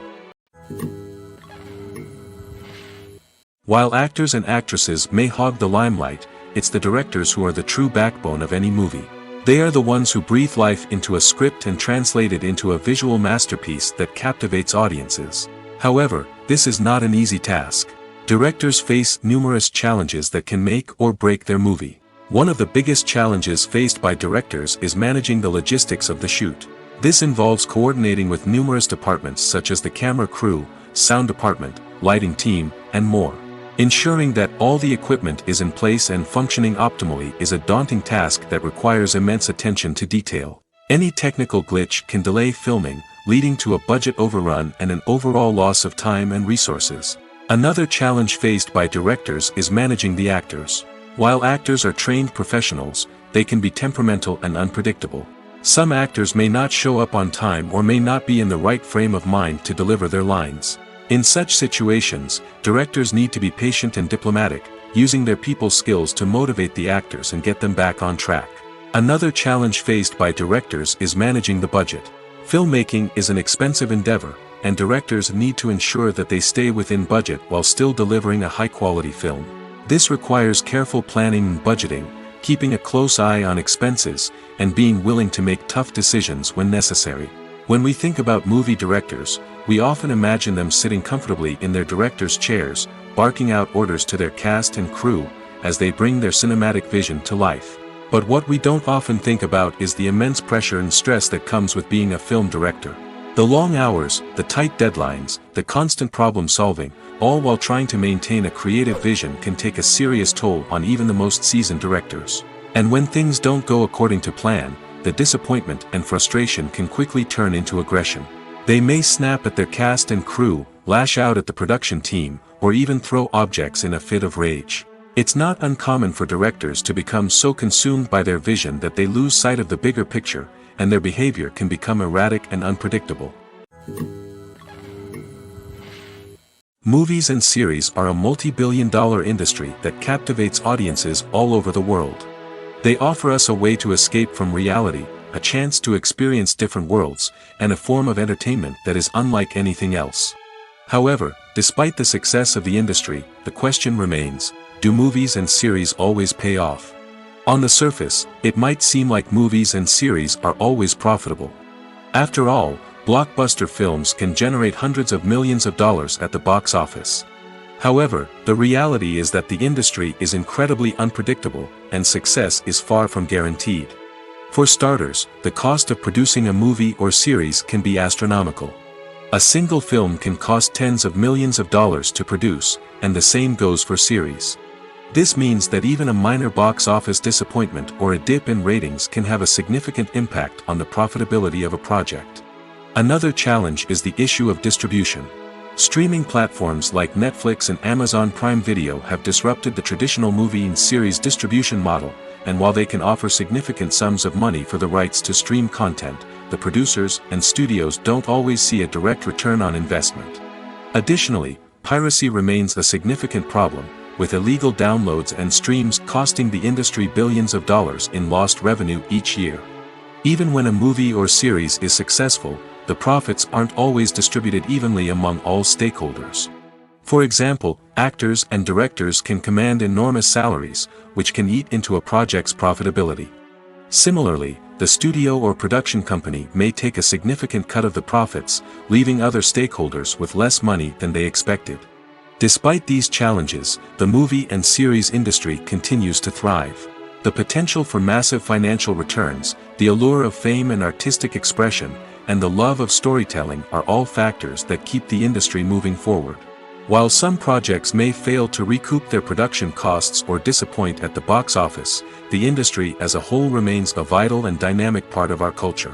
While actors and actresses may hog the limelight, it's the directors who are the true backbone of any movie. They are the ones who breathe life into a script and translate it into a visual masterpiece that captivates audiences. However, this is not an easy task. Directors face numerous challenges that can make or break their movie. One of the biggest challenges faced by directors is managing the logistics of the shoot. This involves coordinating with numerous departments such as the camera crew, sound department, lighting team, and more. Ensuring that all the equipment is in place and functioning optimally is a daunting task that requires immense attention to detail. Any technical glitch can delay filming, leading to a budget overrun and an overall loss of time and resources. Another challenge faced by directors is managing the actors. While actors are trained professionals, they can be temperamental and unpredictable. Some actors may not show up on time or may not be in the right frame of mind to deliver their lines. In such situations, directors need to be patient and diplomatic, using their people skills to motivate the actors and get them back on track. Another challenge faced by directors is managing the budget. Filmmaking is an expensive endeavor, and directors need to ensure that they stay within budget while still delivering a high-quality film. This requires careful planning and budgeting, keeping a close eye on expenses, and being willing to make tough decisions when necessary. When we think about movie directors, we often imagine them sitting comfortably in their director's chairs, barking out orders to their cast and crew, as they bring their cinematic vision to life. But what we don't often think about is the immense pressure and stress that comes with being a film director. The long hours, the tight deadlines, the constant problem solving, all while trying to maintain a creative vision can take a serious toll on even the most seasoned directors. And when things don't go according to plan, the disappointment and frustration can quickly turn into aggression. They may snap at their cast and crew, lash out at the production team, or even throw objects in a fit of rage. It's not uncommon for directors to become so consumed by their vision that they lose sight of the bigger picture, and their behavior can become erratic and unpredictable. Movies and series are a multi-billion-dollar industry that captivates audiences all over the world. They offer us a way to escape from reality, a chance to experience different worlds, and a form of entertainment that is unlike anything else. However, despite the success of the industry, the question remains, do movies and series always pay off? On the surface, it might seem like movies and series are always profitable. After all, blockbuster films can generate hundreds of millions of dollars at the box office. However, the reality is that the industry is incredibly unpredictable, and success is far from guaranteed. For starters, the cost of producing a movie or series can be astronomical. A single film can cost tens of millions of dollars to produce, and the same goes for series. This means that even a minor box office disappointment or a dip in ratings can have a significant impact on the profitability of a project. Another challenge is the issue of distribution. Streaming platforms like Netflix and Amazon Prime Video have disrupted the traditional movie and series distribution model, and while they can offer significant sums of money for the rights to stream content, the producers and studios don't always see a direct return on investment. Additionally, piracy remains a significant problem, with illegal downloads and streams costing the industry billions of dollars in lost revenue each year. Even when a movie or series is successful, the profits aren't always distributed evenly among all stakeholders. For example, actors and directors can command enormous salaries, which can eat into a project's profitability. Similarly, the studio or production company may take a significant cut of the profits, leaving other stakeholders with less money than they expected. Despite these challenges, the movie and series industry continues to thrive. The potential for massive financial returns, the allure of fame and artistic expression, and the love of storytelling are all factors that keep the industry moving forward. While some projects may fail to recoup their production costs or disappoint at the box office, the industry as a whole remains a vital and dynamic part of our culture.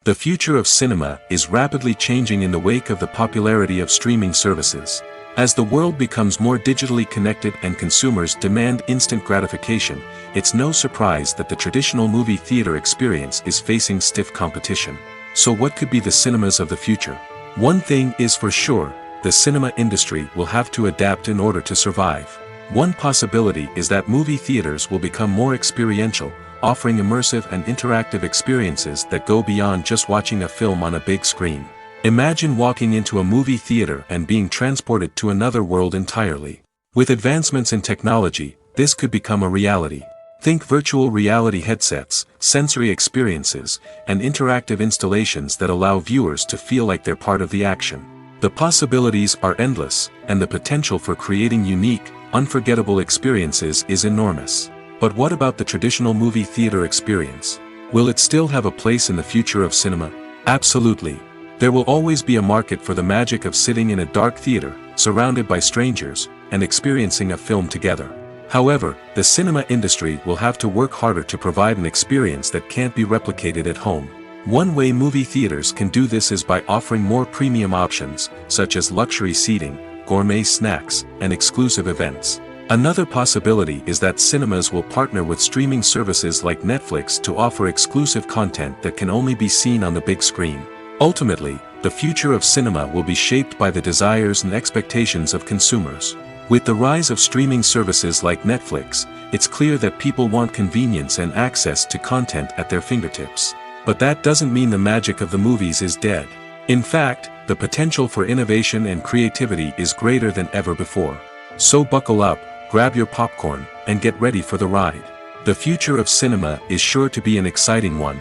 The future of cinema is rapidly changing in the wake of the popularity of streaming services. As the world becomes more digitally connected and consumers demand instant gratification, it's no surprise that the traditional movie theater experience is facing stiff competition. So what could be the cinemas of the future? One thing is for sure, the cinema industry will have to adapt in order to survive. One possibility is that movie theaters will become more experiential, offering immersive and interactive experiences that go beyond just watching a film on a big screen. Imagine walking into a movie theater and being transported to another world entirely. With advancements in technology, this could become a reality. Think virtual reality headsets, sensory experiences, and interactive installations that allow viewers to feel like they're part of the action. The possibilities are endless, and the potential for creating unique, unforgettable experiences is enormous. But what about the traditional movie theater experience? Will it still have a place in the future of cinema? Absolutely. There will always be a market for the magic of sitting in a dark theater, surrounded by strangers, and experiencing a film together. However, the cinema industry will have to work harder to provide an experience that can't be replicated at home. One way movie theaters can do this is by offering more premium options, such as luxury seating, gourmet snacks, and exclusive events. Another possibility is that cinemas will partner with streaming services like Netflix to offer exclusive content that can only be seen on the big screen. Ultimately, the future of cinema will be shaped by the desires and expectations of consumers. With the rise of streaming services like Netflix, it's clear that people want convenience and access to content at their fingertips. But that doesn't mean the magic of the movies is dead. In fact, the potential for innovation and creativity is greater than ever before. So buckle up, grab your popcorn, and get ready for the ride. The future of cinema is sure to be an exciting one.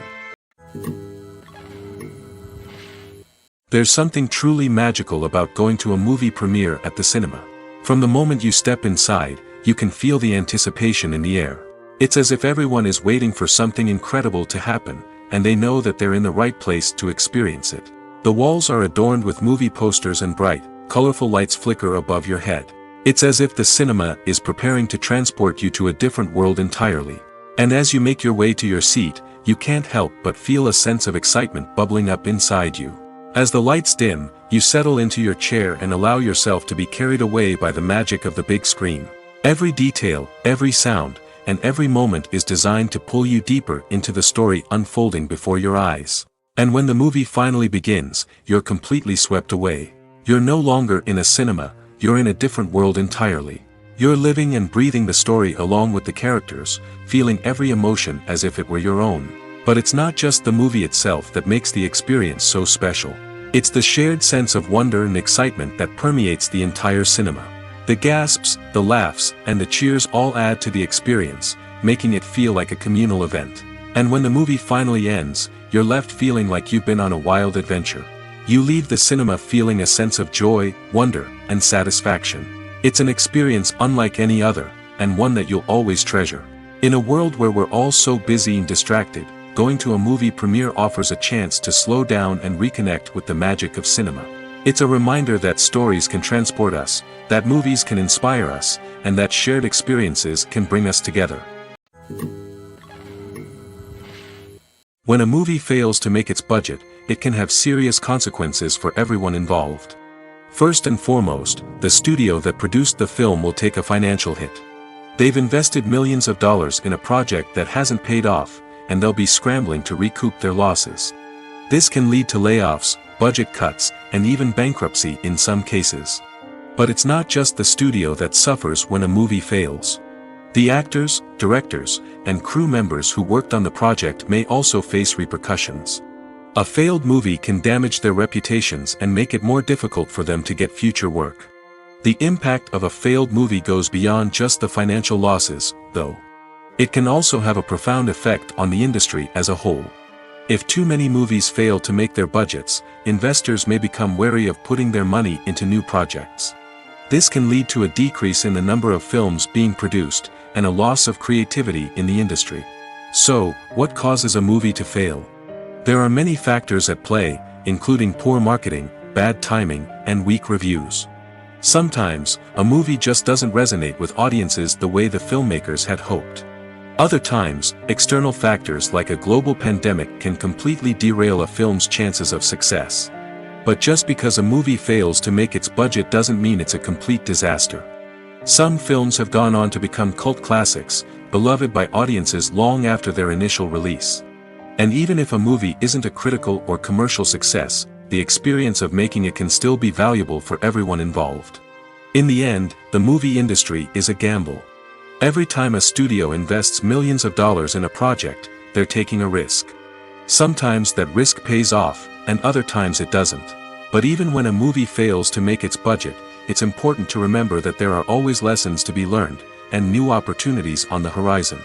There's something truly magical about going to a movie premiere at the cinema. From the moment you step inside, you can feel the anticipation in the air. It's as if everyone is waiting for something incredible to happen, and they know that they're in the right place to experience it. The walls are adorned with movie posters and bright, colorful lights flicker above your head. It's as if the cinema is preparing to transport you to a different world entirely. And as you make your way to your seat, you can't help but feel a sense of excitement bubbling up inside you. As the lights dim, you settle into your chair and allow yourself to be carried away by the magic of the big screen. Every detail, every sound, and every moment is designed to pull you deeper into the story unfolding before your eyes. And when the movie finally begins, you're completely swept away. You're no longer in a cinema, you're in a different world entirely. You're living and breathing the story along with the characters, feeling every emotion as if it were your own. But it's not just the movie itself that makes the experience so special. It's the shared sense of wonder and excitement that permeates the entire cinema. The gasps, the laughs, and the cheers all add to the experience, making it feel like a communal event. And when the movie finally ends, you're left feeling like you've been on a wild adventure. You leave the cinema feeling a sense of joy, wonder, and satisfaction. It's an experience unlike any other, and one that you'll always treasure. In a world where we're all so busy and distracted, going to a movie premiere offers a chance to slow down and reconnect with the magic of cinema. It's a reminder that stories can transport us, that movies can inspire us, and that shared experiences can bring us together. When a movie fails to make its budget, it can have serious consequences for everyone involved. First and foremost, the studio that produced the film will take a financial hit. They've invested millions of dollars in a project that hasn't paid off, and they'll be scrambling to recoup their losses. This can lead to layoffs, budget cuts, and even bankruptcy in some cases. But it's not just the studio that suffers when a movie fails. The actors, directors, and crew members who worked on the project may also face repercussions. A failed movie can damage their reputations and make it more difficult for them to get future work. The impact of a failed movie goes beyond just the financial losses, though. It can also have a profound effect on the industry as a whole. If too many movies fail to make their budgets, investors may become wary of putting their money into new projects. This can lead to a decrease in the number of films being produced, and a loss of creativity in the industry. So, what causes a movie to fail? There are many factors at play, including poor marketing, bad timing, and weak reviews. Sometimes, a movie just doesn't resonate with audiences the way the filmmakers had hoped. Other times, external factors like a global pandemic can completely derail a film's chances of success. But just because a movie fails to make its budget doesn't mean it's a complete disaster. Some films have gone on to become cult classics, beloved by audiences long after their initial release. And even if a movie isn't a critical or commercial success, the experience of making it can still be valuable for everyone involved. In the end, the movie industry is a gamble. Every time a studio invests millions of dollars in a project, they're taking a risk. Sometimes that risk pays off, and other times it doesn't. But even when a movie fails to make its budget, it's important to remember that there are always lessons to be learned, and new opportunities on the horizon.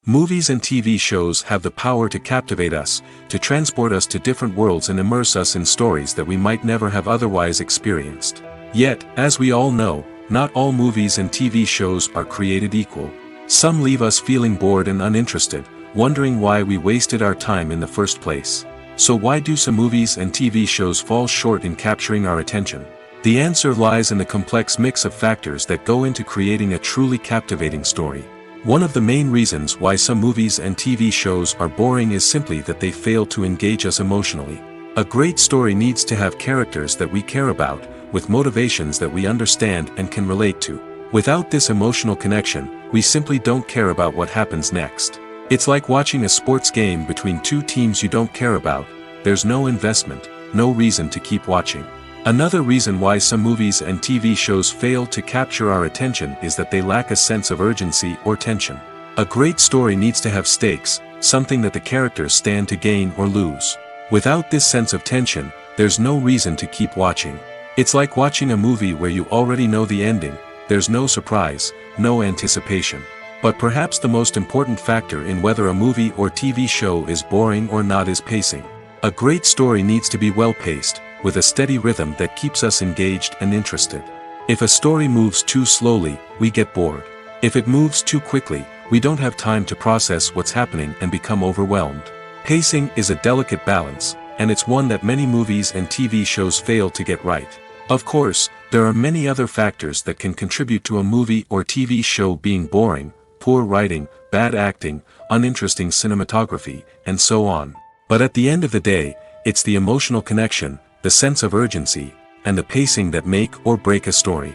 Movies and TV shows have the power to captivate us, to transport us to different worlds and immerse us in stories that we might never have otherwise experienced. Yet, as we all know, not all movies and TV shows are created equal. Some leave us feeling bored and uninterested, wondering why we wasted our time in the first place. So why do some movies and TV shows fall short in capturing our attention? The answer lies in the complex mix of factors that go into creating a truly captivating story. One of the main reasons why some movies and TV shows are boring is simply that they fail to engage us emotionally. A great story needs to have characters that we care about, with motivations that we understand and can relate to. Without this emotional connection, we simply don't care about what happens next. It's like watching a sports game between two teams you don't care about. There's no investment, no reason to keep watching. Another reason why some movies and TV shows fail to capture our attention is that they lack a sense of urgency or tension. A great story needs to have stakes, something that the characters stand to gain or lose. Without this sense of tension, there's no reason to keep watching. It's like watching a movie where you already know the ending. There's no surprise, no anticipation. But perhaps the most important factor in whether a movie or TV show is boring or not is pacing. A great story needs to be well-paced, with a steady rhythm that keeps us engaged and interested. If a story moves too slowly, we get bored. If it moves too quickly, we don't have time to process what's happening and become overwhelmed. Pacing is a delicate balance, and it's one that many movies and TV shows fail to get right. Of course, there are many other factors that can contribute to a movie or TV show being boring: poor writing, bad acting, uninteresting cinematography, and so on. But at the end of the day, it's the emotional connection, the sense of urgency, and the pacing that make or break a story.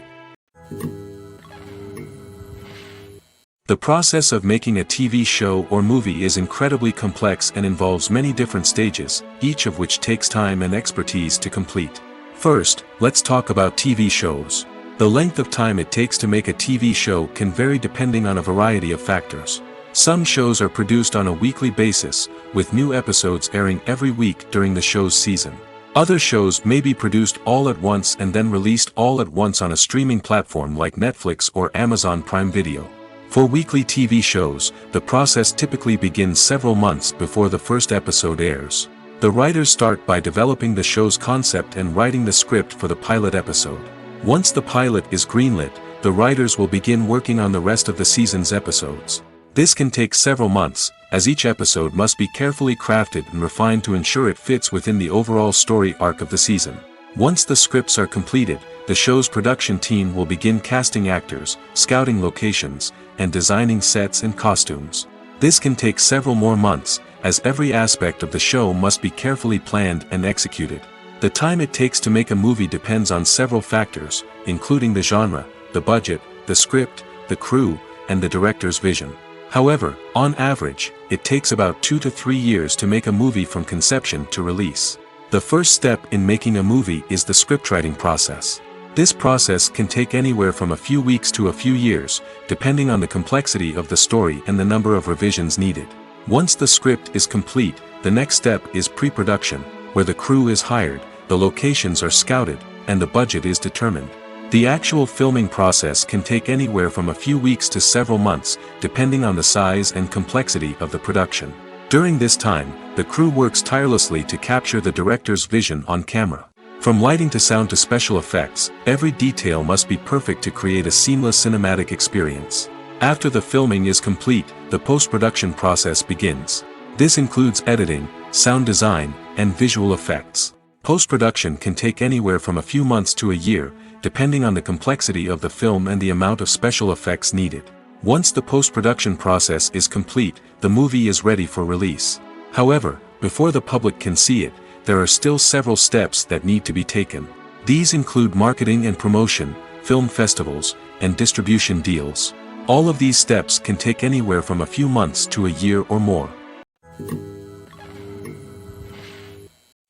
The process of making a TV show or movie is incredibly complex and involves many different stages, each of which takes time and expertise to complete. First, let's talk about TV shows. The length of time it takes to make a TV show can vary depending on a variety of factors. Some shows are produced on a weekly basis, with new episodes airing every week during the show's season. Other shows may be produced all at once and then released all at once on a streaming platform like Netflix or Amazon Prime Video. For weekly TV shows, the process typically begins several months before the first episode airs. The writers start by developing the show's concept and writing the script for the pilot episode. Once the pilot is greenlit, the writers will begin working on the rest of the season's episodes. This can take several months, as each episode must be carefully crafted and refined to ensure it fits within the overall story arc of the season. Once the scripts are completed, the show's production team will begin casting actors, scouting locations, and designing sets and costumes. This can take several more months, as every aspect of the show must be carefully planned and executed. The time it takes to make a movie depends on several factors, including the genre, the budget, the script, the crew, and the director's vision. However, on average, it takes about 2 to 3 years to make a movie from conception to release. The first step in making a movie is the scriptwriting process. This process can take anywhere from a few weeks to a few years, depending on the complexity of the story and the number of revisions needed. Once the script is complete, the next step is pre-production, where the crew is hired, the locations are scouted, and the budget is determined. The actual filming process can take anywhere from a few weeks to several months, depending on the size and complexity of the production. During this time, the crew works tirelessly to capture the director's vision on camera. From lighting to sound to special effects, every detail must be perfect to create a seamless cinematic experience. After the filming is complete, the post-production process begins. This includes editing, sound design, and visual effects. Post-production can take anywhere from a few months to a year, depending on the complexity of the film and the amount of special effects needed. Once the post-production process is complete, the movie is ready for release. However, before the public can see it, there are still several steps that need to be taken. These include marketing and promotion, film festivals, and distribution deals. All of these steps can take anywhere from a few months to a year or more.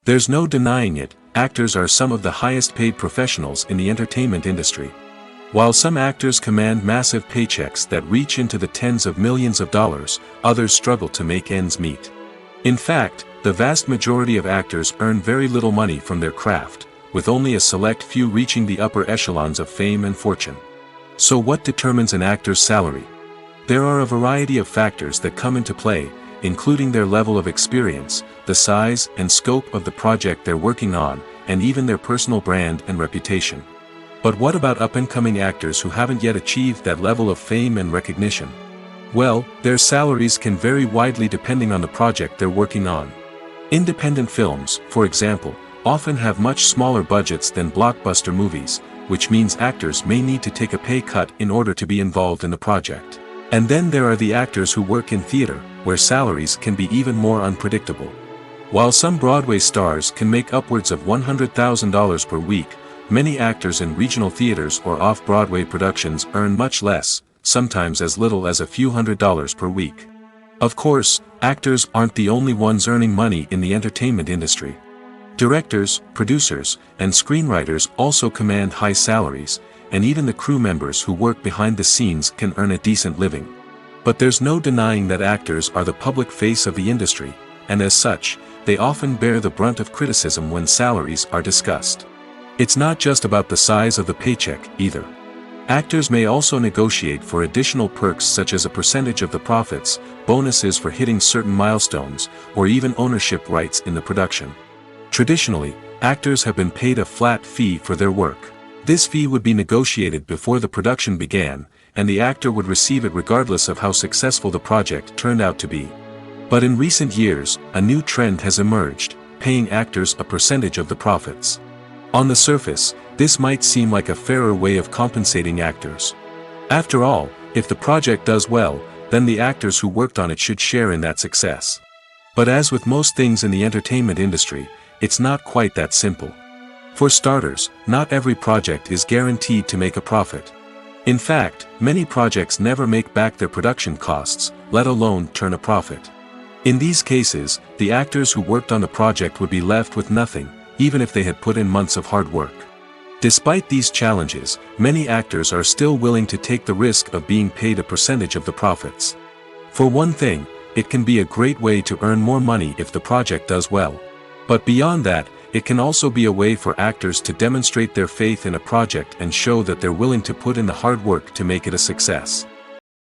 There's no denying it, actors are some of the highest paid professionals in the entertainment industry. While some actors command massive paychecks that reach into the tens of millions of dollars, others struggle to make ends meet. In fact, the vast majority of actors earn very little money from their craft, with only a select few reaching the upper echelons of fame and fortune. So what determines an actor's salary? There are a variety of factors that come into play, including their level of experience, the size and scope of the project they're working on, and even their personal brand and reputation. But what about up-and-coming actors who haven't yet achieved that level of fame and recognition? Well, their salaries can vary widely depending on the project they're working on. Independent films, for example, often have much smaller budgets than blockbuster movies, which means actors may need to take a pay cut in order to be involved in the project. And then there are the actors who work in theater, where salaries can be even more unpredictable. While some Broadway stars can make upwards of $100,000 per week, many actors in regional theaters or off-Broadway productions earn much less, sometimes as little as a few $100s per week. Of course, actors aren't the only ones earning money in the entertainment industry. Directors, producers, and screenwriters also command high salaries, and even the crew members who work behind the scenes can earn a decent living. But there's no denying that actors are the public face of the industry, and as such, they often bear the brunt of criticism when salaries are discussed. It's not just about the size of the paycheck, either. Actors may also negotiate for additional perks such as a percentage of the profits, bonuses for hitting certain milestones, or even ownership rights in the production. Traditionally, actors have been paid a flat fee for their work. This fee would be negotiated before the production began, and the actor would receive it regardless of how successful the project turned out to be. But in recent years, a new trend has emerged, paying actors a percentage of the profits. On the surface, this might seem like a fairer way of compensating actors. After all, if the project does well, then the actors who worked on it should share in that success. But as with most things in the entertainment industry, it's not quite that simple. For starters, not every project is guaranteed to make a profit. In fact, many projects never make back their production costs, let alone turn a profit. In these cases, the actors who worked on the project would be left with nothing, even if they had put in months of hard work. Despite these challenges, many actors are still willing to take the risk of being paid a percentage of the profits. For one thing, it can be a great way to earn more money if the project does well. But beyond that, it can also be a way for actors to demonstrate their faith in a project and show that they're willing to put in the hard work to make it a success.